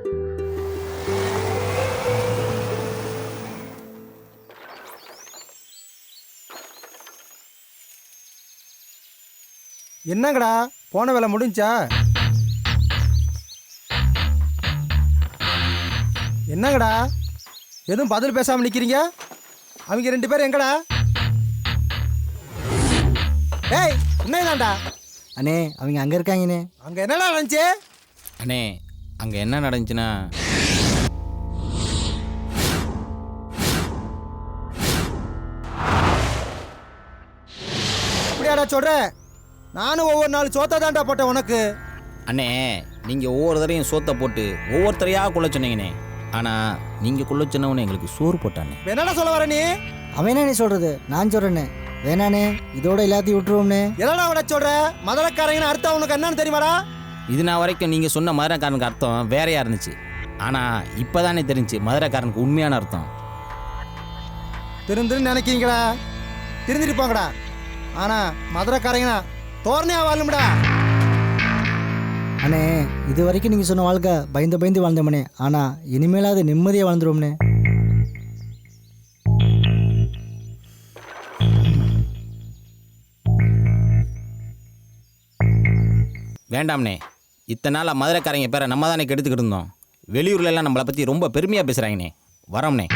என்னங்கடா போன வேலை முடிஞ்சா? என்னங்கடா எதுவும் பதில் பேசாமல் நிற்கிறீங்க? அவங்க 2 பேரும் எங்கடா? ஏய் என்னதான்டா? அண்ணே அவங்க அங்கே இருக்காங்கண்ணே. அங்கே என்னடா நடந்துச்சு? அண்ணே, அங்கே என்ன நடந்துச்சுன்னா, அப்படியாடா சொல்கிறேன்? நானும் ஒவ்வொரு நாள் சோத்தா தான்டா போட்டேன் உனக்கு. அண்ணே, நீங்கள் ஒவ்வொரு தடையும் சோத்தை போட்டு ஒவ்வொருத்தரையாக கொள்ள சொன்னீங்கண்ணே. ஆனால் நீங்கள் கொள்ள சொன்னவனே எங்களுக்கு சோறு போட்டானே. என்னடா சொல்ல வர நீ? அவன் என்ன நீ சொல்கிறது? நான் சொல்கிறேண்ணே. வேணாண்ணே, இதோட எல்லாத்தையும் விட்டுருவோம்னே. என்னடா விட சொல்கிற? மதுரைக்காரங்கன்னு அர்த்தம் உனக்கு என்னன்னு தெரியுமாடா? இது நான் வரைக்கும் நீங்கள் சொன்ன மதுரைக்காரனுக்கு அர்த்தம் வேறையாக இருந்துச்சு. ஆனால் இப்போ தானே தெரிஞ்சு மதுரைக்காரனுக்கு உண்மையான அர்த்தம். திருந்துன்னு நினைக்கிறீங்களா? திருந்திட்டு போங்கடா. ஆனால் மதுரைக்காரங்கண்ணா தோரணையாக வாழணும்டா. அண்ணே, இது வரைக்கும் நீங்கள் சொன்ன வாழ்க்கை பயந்து பயந்து வாழ்ந்தோம்னே. ஆனால் இனிமேலாவது நிம்மதியாக வாழ்ந்துருவோம்னே. வேண்டாம்ண்ணே, இத்தனை நாள் மதுரைக்காரங்க பேரை நம்ம தானே கெடுத்துக்கிட்டு இருந்தோம். வெளியூர்லலாம் நம்மளை பற்றி ரொம்ப பெருமையாக பேசுகிறாங்கண்ணே. வரோம்ண்ணே.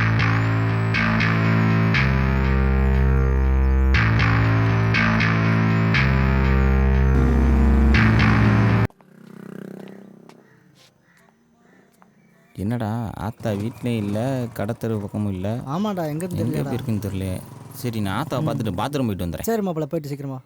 என்னடா ஆத்தா வீட்லேயும் இல்லை, கடத்தரு பக்கமும் இல்லை. ஆமாடா, எங்கே எப்படி இருக்குன்னு தெரியல. சரி, நான் ஆத்தாவை பார்த்துட்டு பாத்ரூம் போயிட்டு வந்துடுறேன். சரி மாப்பிள்ள, போயிட்டு சீக்கிரமா.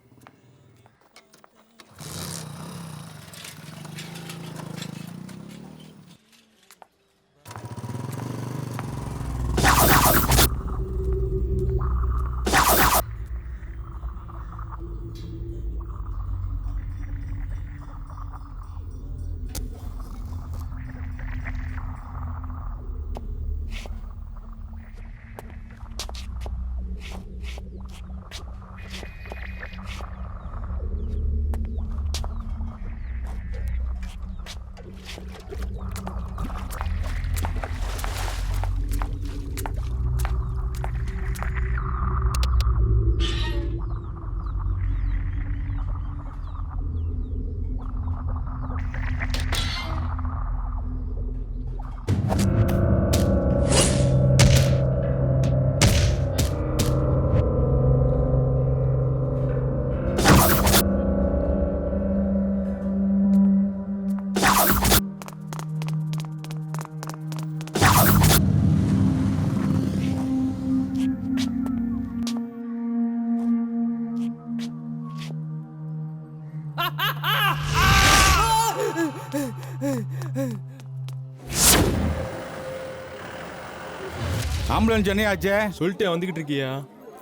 ஆம்புலன்ஸ் என்ன ஆச்சே? சொல்லிட்டே வந்துகிட்டு இருக்கியா?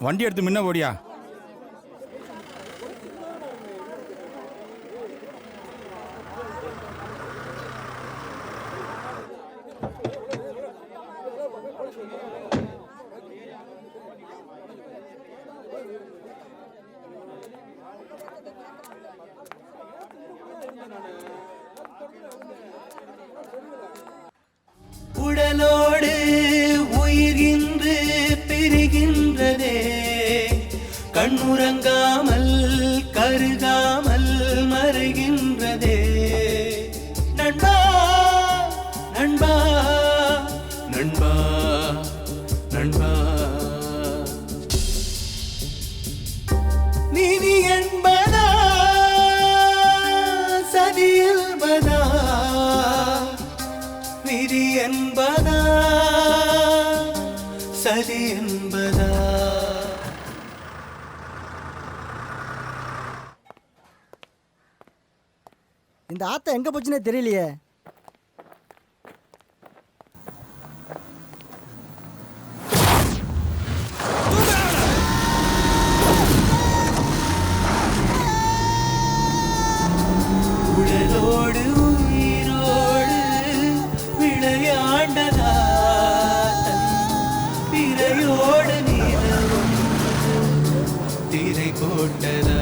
வண்டி எடுத்து முன்ன போடியா. உடலோடு உயிர்கின்று பிரிகின்றதே, கண்ணுறங்காமல் கருகாமல் மறைகின்றதே. நண்பா நண்பா நண்பா நண்பா நீதி என்பதா சதி என்பதா விதி என்பதா சதி என்பதா இந்த ஆத்தா எங்கே போச்சுன்னே தெரியலையே. உடலோடு உயிரோடு விளையாண்டதா திரையோடு நீளம் திரை போட்டதா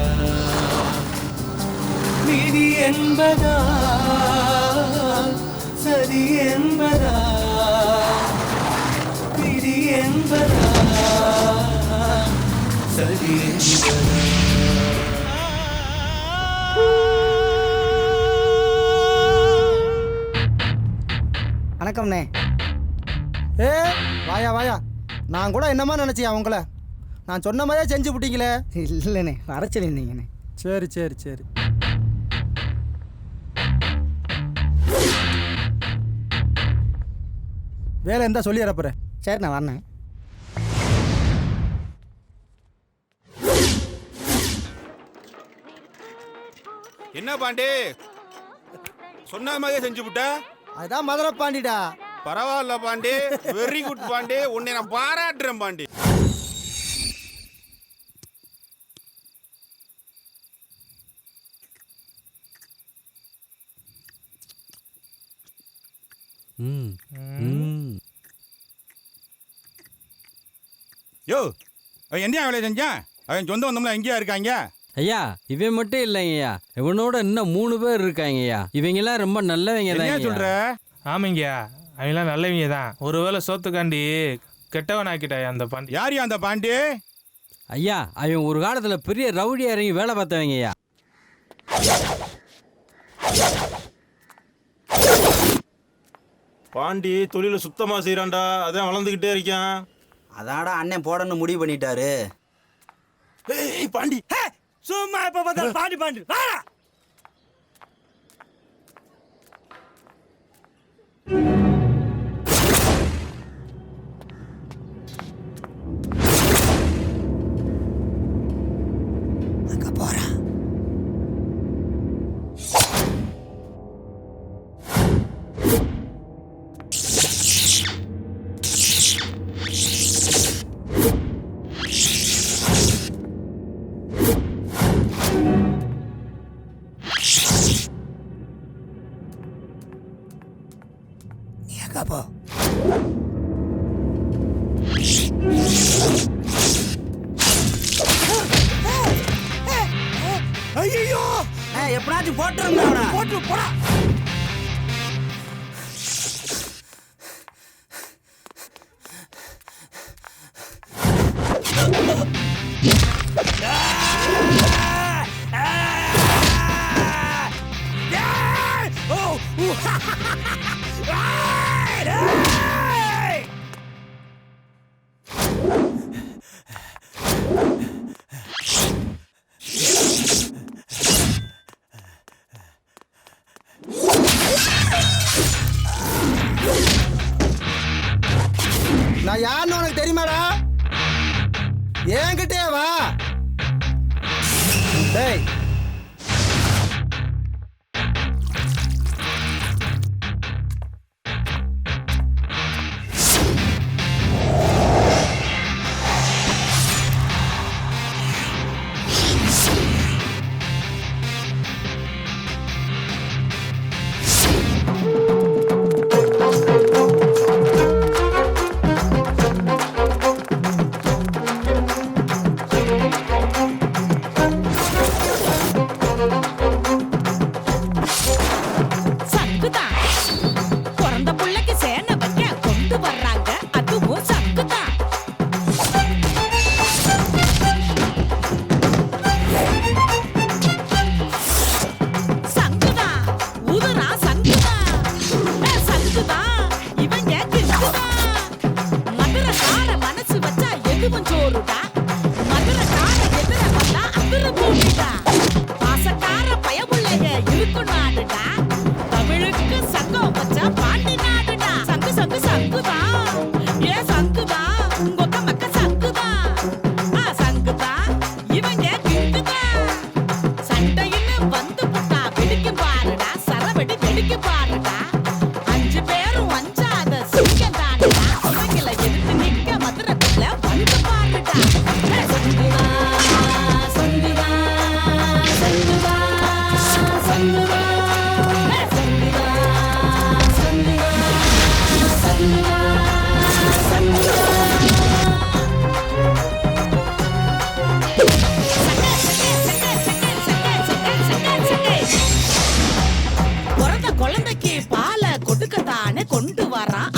விதி என்பதா சதி என்பதா விதி என்பதா சதி என்பதா வணக்கம்ண்ணே. ஏ வாயா வாயா, நான் கூட என்னமா நினச்சியா உங்களை? நான் சொன்ன மாதிரியே செஞ்சு விட்டீங்களே. இல்லைண்ணே, வர சொல்லியிருந்தீங்கண்ணே. சரி சரி சரி. வேலை இருந்தால் சொல்லி இறப்புறேன். சரி, நான் வரேன். என்ன பாண்டி சொன்ன மாதிரியே செஞ்சு விட்ட? அதுதான் மதுரை பாண்டிடா. பரவாயில்ல பாண்டி, வெரி குட் பாண்டி, உன்னை நான் பாராட்டுறேன் பாண்டி. யோ, அவன் என்ன வேலையை செஞ்சான்? அவன் சொந்த வந்தோம்ல எங்கேயா இருக்காங்க? ஐயா, இவன் மட்டும் இல்லைங்கய்யா, இவனோட இன்னும் 3 பேர் இருக்காங்கய்யா. இவங்கெல்லாம் ரொம்ப நல்லவங்க தான் சொல்ற? ஆமாங்கய்யா, அவங்களாம் நல்லவங்க தான். ஒருவேளை சோத்துக்காண்டி கெட்டவன் ஆக்கிட்டாயா அந்த பாண்டி. யார் அந்த பாண்டி? ஐயா, அவன் ஒரு காலத்துல பெரிய ரவுடியா இறங்கி வேலை பார்த்தவங்கய்யா. பாண்டி தொழில சுத்தமா செய்யறான்டா, அதான் வளர்ந்துகிட்டே இருக்கான். அதாடா அண்ணன் போடன்னு முடிவு பண்ணிட்டாரு. பாண்டி சும்மா இப்ப பார்த்தா பாண்டி பாண்டி வாடா. அங்க போறா. போ. ஐயோ, எப்படாச்சும் போட்டுருங்க. போட்டு போடா. நான் யாருன்னு உனக்கு தெரியுமாடா? என்கிட்டே வா. டேய்,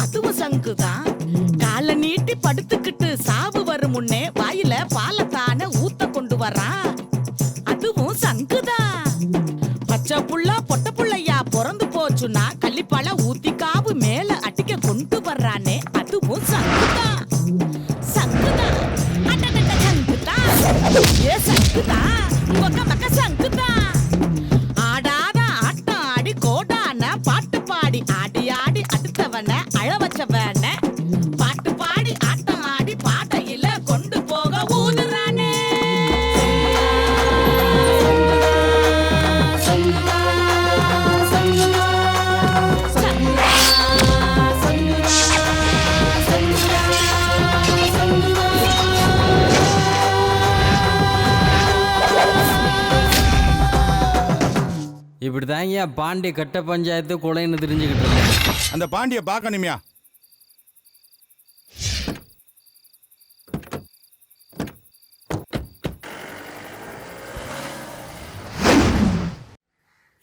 அதுவும் சங்குதான். காலை நீட்டி படுத்துக்கிட்டு சாவு வரும் முன்னே வாயில பாலத்தான ஊத்த கொண்டு வரான், அதுவும் சங்குதான். பச்சை புள்ள பொட்ட புள்ளையா பிறந்து போச்சுன்னா கள்ளிப்பால ஊத்தி காவு மேல அடிக்க கொண்டு வர்றானே, அதுவும் சங்குதான். சங்குதான், அடடட சங்குதான், ஏ சங்குதான், உங்க மக்க சங்குதான். ஆடாத ஆட்டம் ஆடி கோடான பாட்டு பாடி ஆடி ஆடி அடுத்தவன அழ வச்சவன பாட்டு பாடி ஆட்டம் ஆடி பாதையில கொண்டு போக ஊதுறானே. இப்படி தாங்க பாண்டிய கட்ட பஞ்சாயத்து கொலைன்னு தெரிஞ்சுக்கிட்டு இருக்கேன். அந்த பாண்டிய பார்க்கணுமியா?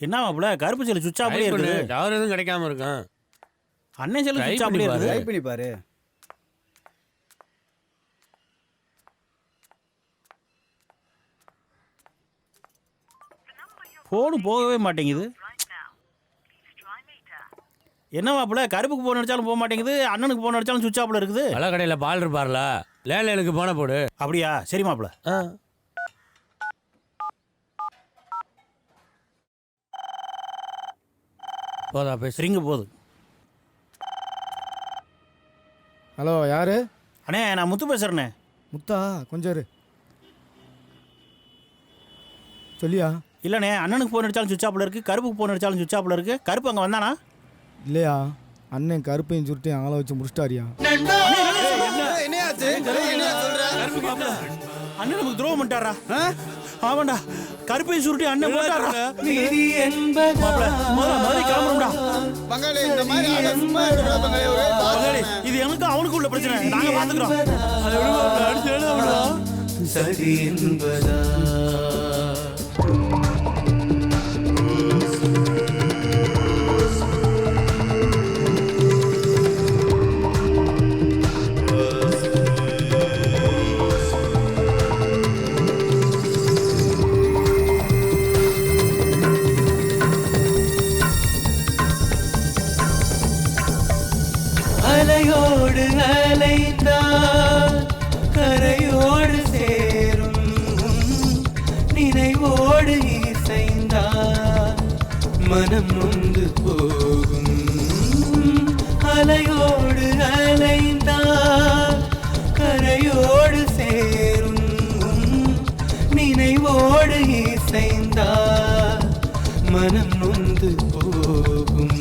என்ன மாப்பிள கருப்பு செல்லு சுவிட்ச் அப்படியே இருக்குது. டவர் எதுவும் கிடைக்காம இருக்கும். அண்ணன் செல்லு சுவிட்ச் அப்படியே இருக்குது. ட்ரை பண்ணி பாரு. ஃபோனு போகவே மாட்டேங்குது. என்ன மாப்பிள கருப்புக்கு போன் அடிச்சாலும் போக மாட்டேங்குது, அண்ணனுக்கு போன் அடிச்சாலும் சுவிட்ச் ஆஃப்ல இருக்குது. பல கடையில் பால் இருப்பார்ல, லேலுக்கு போன போடு. அப்படியா? சரி மாப்பிள. போதா பேசுறீங்க போது. ஹலோ, யாரு? அண்ணே நான் முத்து பேசுறேண்ணே. முத்தா, கொஞ்சம் இரு. சொல்லியா? இல்லைண்ணே, அண்ணனுக்கு ஃபோன் அடித்தாலும் சுவிட்ச் ஆஃப்ல இருக்குது, கருப்புக்கு ஃபோன் அடித்தாலும் சுவிட்ச் ஆஃப்ல இருக்குது. கருப்பு அங்கே வந்தானா? இல்லையா, அண்ணன் கருப்பையும் சுருட்டையும் ஆளை வச்சு முடிச்சிட்டாரியா. அண்ணன் நமக்கு துரோகம் பண்ணிட்டாரா? ஆமாண்டா, கருப்பையும் சுருட்டி அண்ணன் போட்டாரா? கிளம்புறோம்டா. இது எனக்கு அவனுக்கு உள்ள பிரச்சனை, நாங்க பாத்துக்கிறோம். சரி என்பதா அலையோடு அலைந்தால் கரையோடு சேரும், நினைவோடு இசைந்தால் மனம் நொந்து போகும். அலையோடு அலைந்தால் கரையோடு சேரும், நினைவோடு இசைந்தால் மனம் நொந்து போகும்.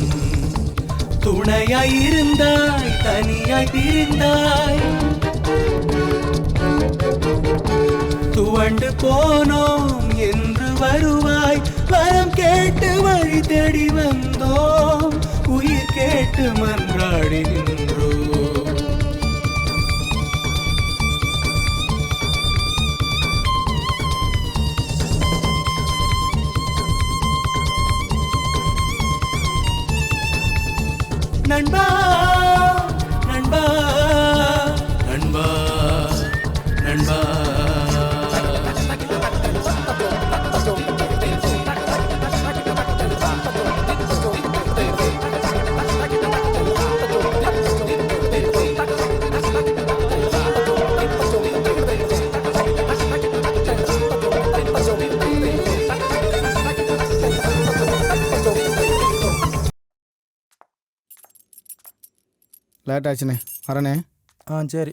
துணையாய் இருந்தாய், தனியாய் பிரிந்தாய், துவண்டு போனோம் என்று வருவாய். வரம் கேட்டு வழி தேடி வந்தோம், உயிர் கேட்டு மன்றாடி நின்றோம். நண்பா நண்பா நண்பா நண்பா லேட் ஆச்சுண்ணே, வரண்ணே. சரி.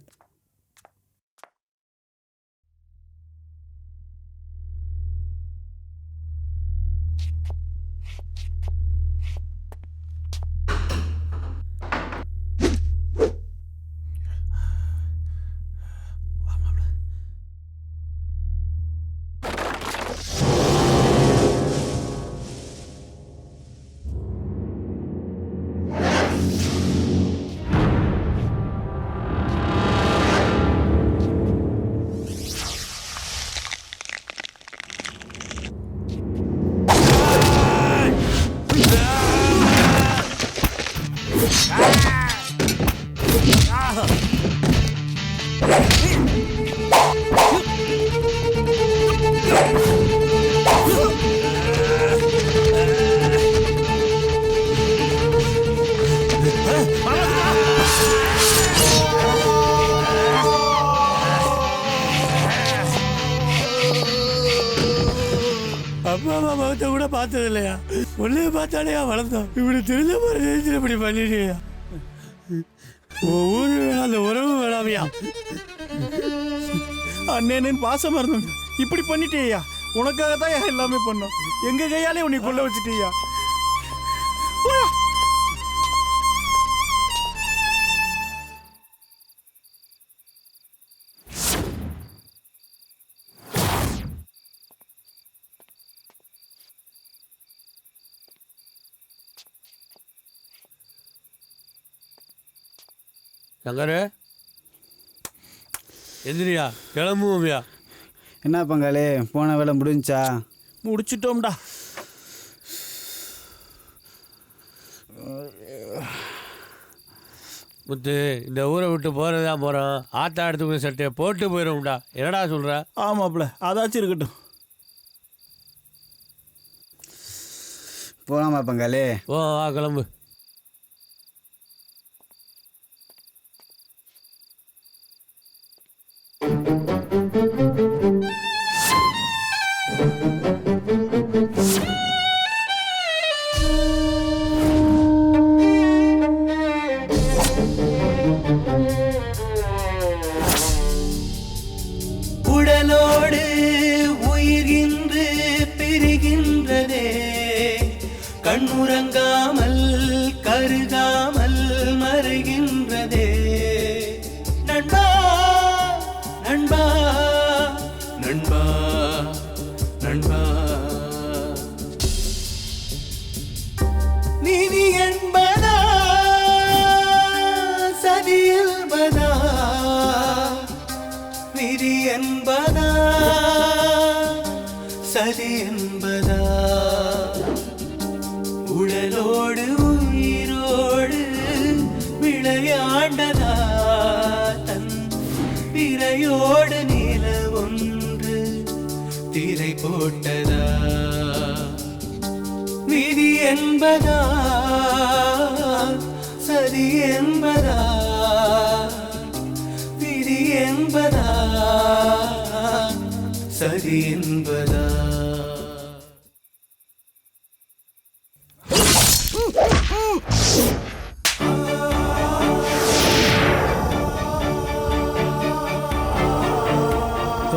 பார்த்தது இல்லையா? உன்னைய பார்த்தாலே வளர்ந்தோம். இப்படி தெரிஞ்ச மாதிரி இப்படி பண்ணிட்டியா? ஊரு வேணாம், அந்த உறவு வேணாமையா? அண்ணேன்னு பாசமா இருந்தோம், இப்படி பண்ணிட்டேயா? உனக்காக தான் எல்லாமே பண்ணோம். எங்க கையாலே உன்னை கொள்ள வச்சுட்டேயா? சங்கரு எந்திரியா, கிளம்புவோம்யா. என்ன பங்காளி, போன வேலை முடிஞ்சா? முடிச்சிட்டோம்டா. முத்து, இந்த ஊரை விட்டு போகிறதான் போகிறோம். ஆத்தா எடுத்துக்கிற சட்டையை போட்டு போயிடும்டா. என்னடா சொல்கிற? ஆமாப்ல, அதாச்சும் இருக்கட்டும். போலாமா பங்காளி? ஓ வா, கிளம்பு. உடலோடு உயிர்கின்று பிரிகின்றதே, கண்முறங்காமல் கருகாமல் மறுகின்றதே. நண்பா நண்பா நண்பா நண்பா, நீதி என்பதா சதி என்பதா, விதி என்பதா சதி என்பதா, உடலோடு உயிரோடு விளையாண்டதா, தன் பிறையோடு நில ஒன்று திரை போட்டதா, விதி என்பதா சதி என்பதா, விதி என்பதா சதி என்பதா.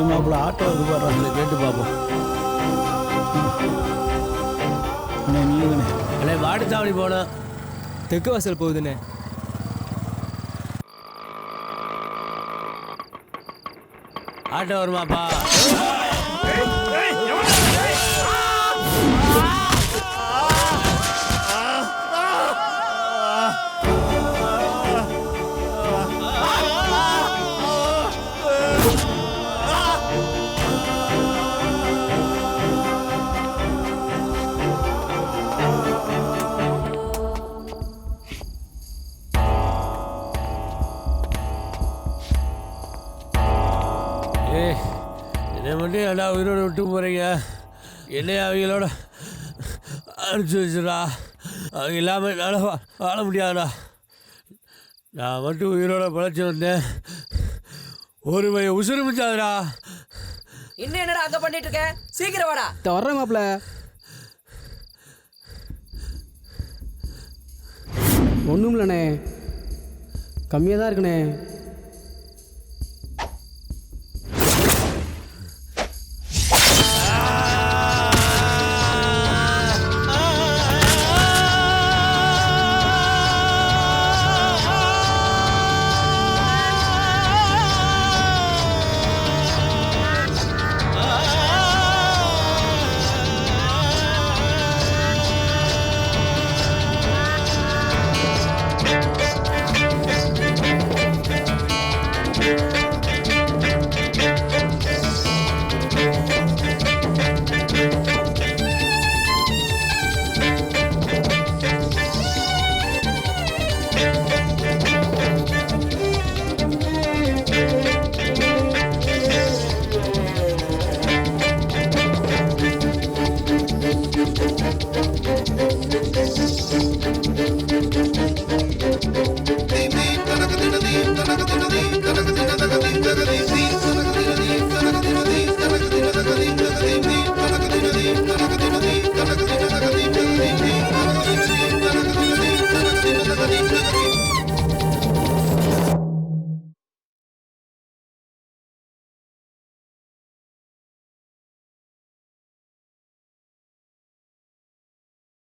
மாப்பிள்ள ஆட்டோ இது போடுறாங்க, கேட்டு பார்ப்போம். நீங்கண்ணே அண்ணே, மாட்டுத்தாவணி போனோம். தெற்கு வாசல் போகுதுண்ணே. ஆட்டோ வருமாப்பா? என்னை மட்டும் ஏன்டா உயிரோடு விட்டு போகிறீங்க? என்னைய அவங்களோட அனுப்பிச்சி வச்சுடா. அவங்க இல்லாமல் என்னால் வாழ முடியாதுடா. நான் மட்டும் உயிரோட பிழைச்சி வந்தேன். ஒரு பையன் உசுறு மிச்சாதுடா. இன்னும் என்னடா அங்கே பண்ணிட்டு இருக்க? சீக்கிரம் வாடா. வர்றேன் மாப்பிள்ள. ஒன்றும் இல்லைண்ணே, கம்மியாக தான் இருக்குண்ணே.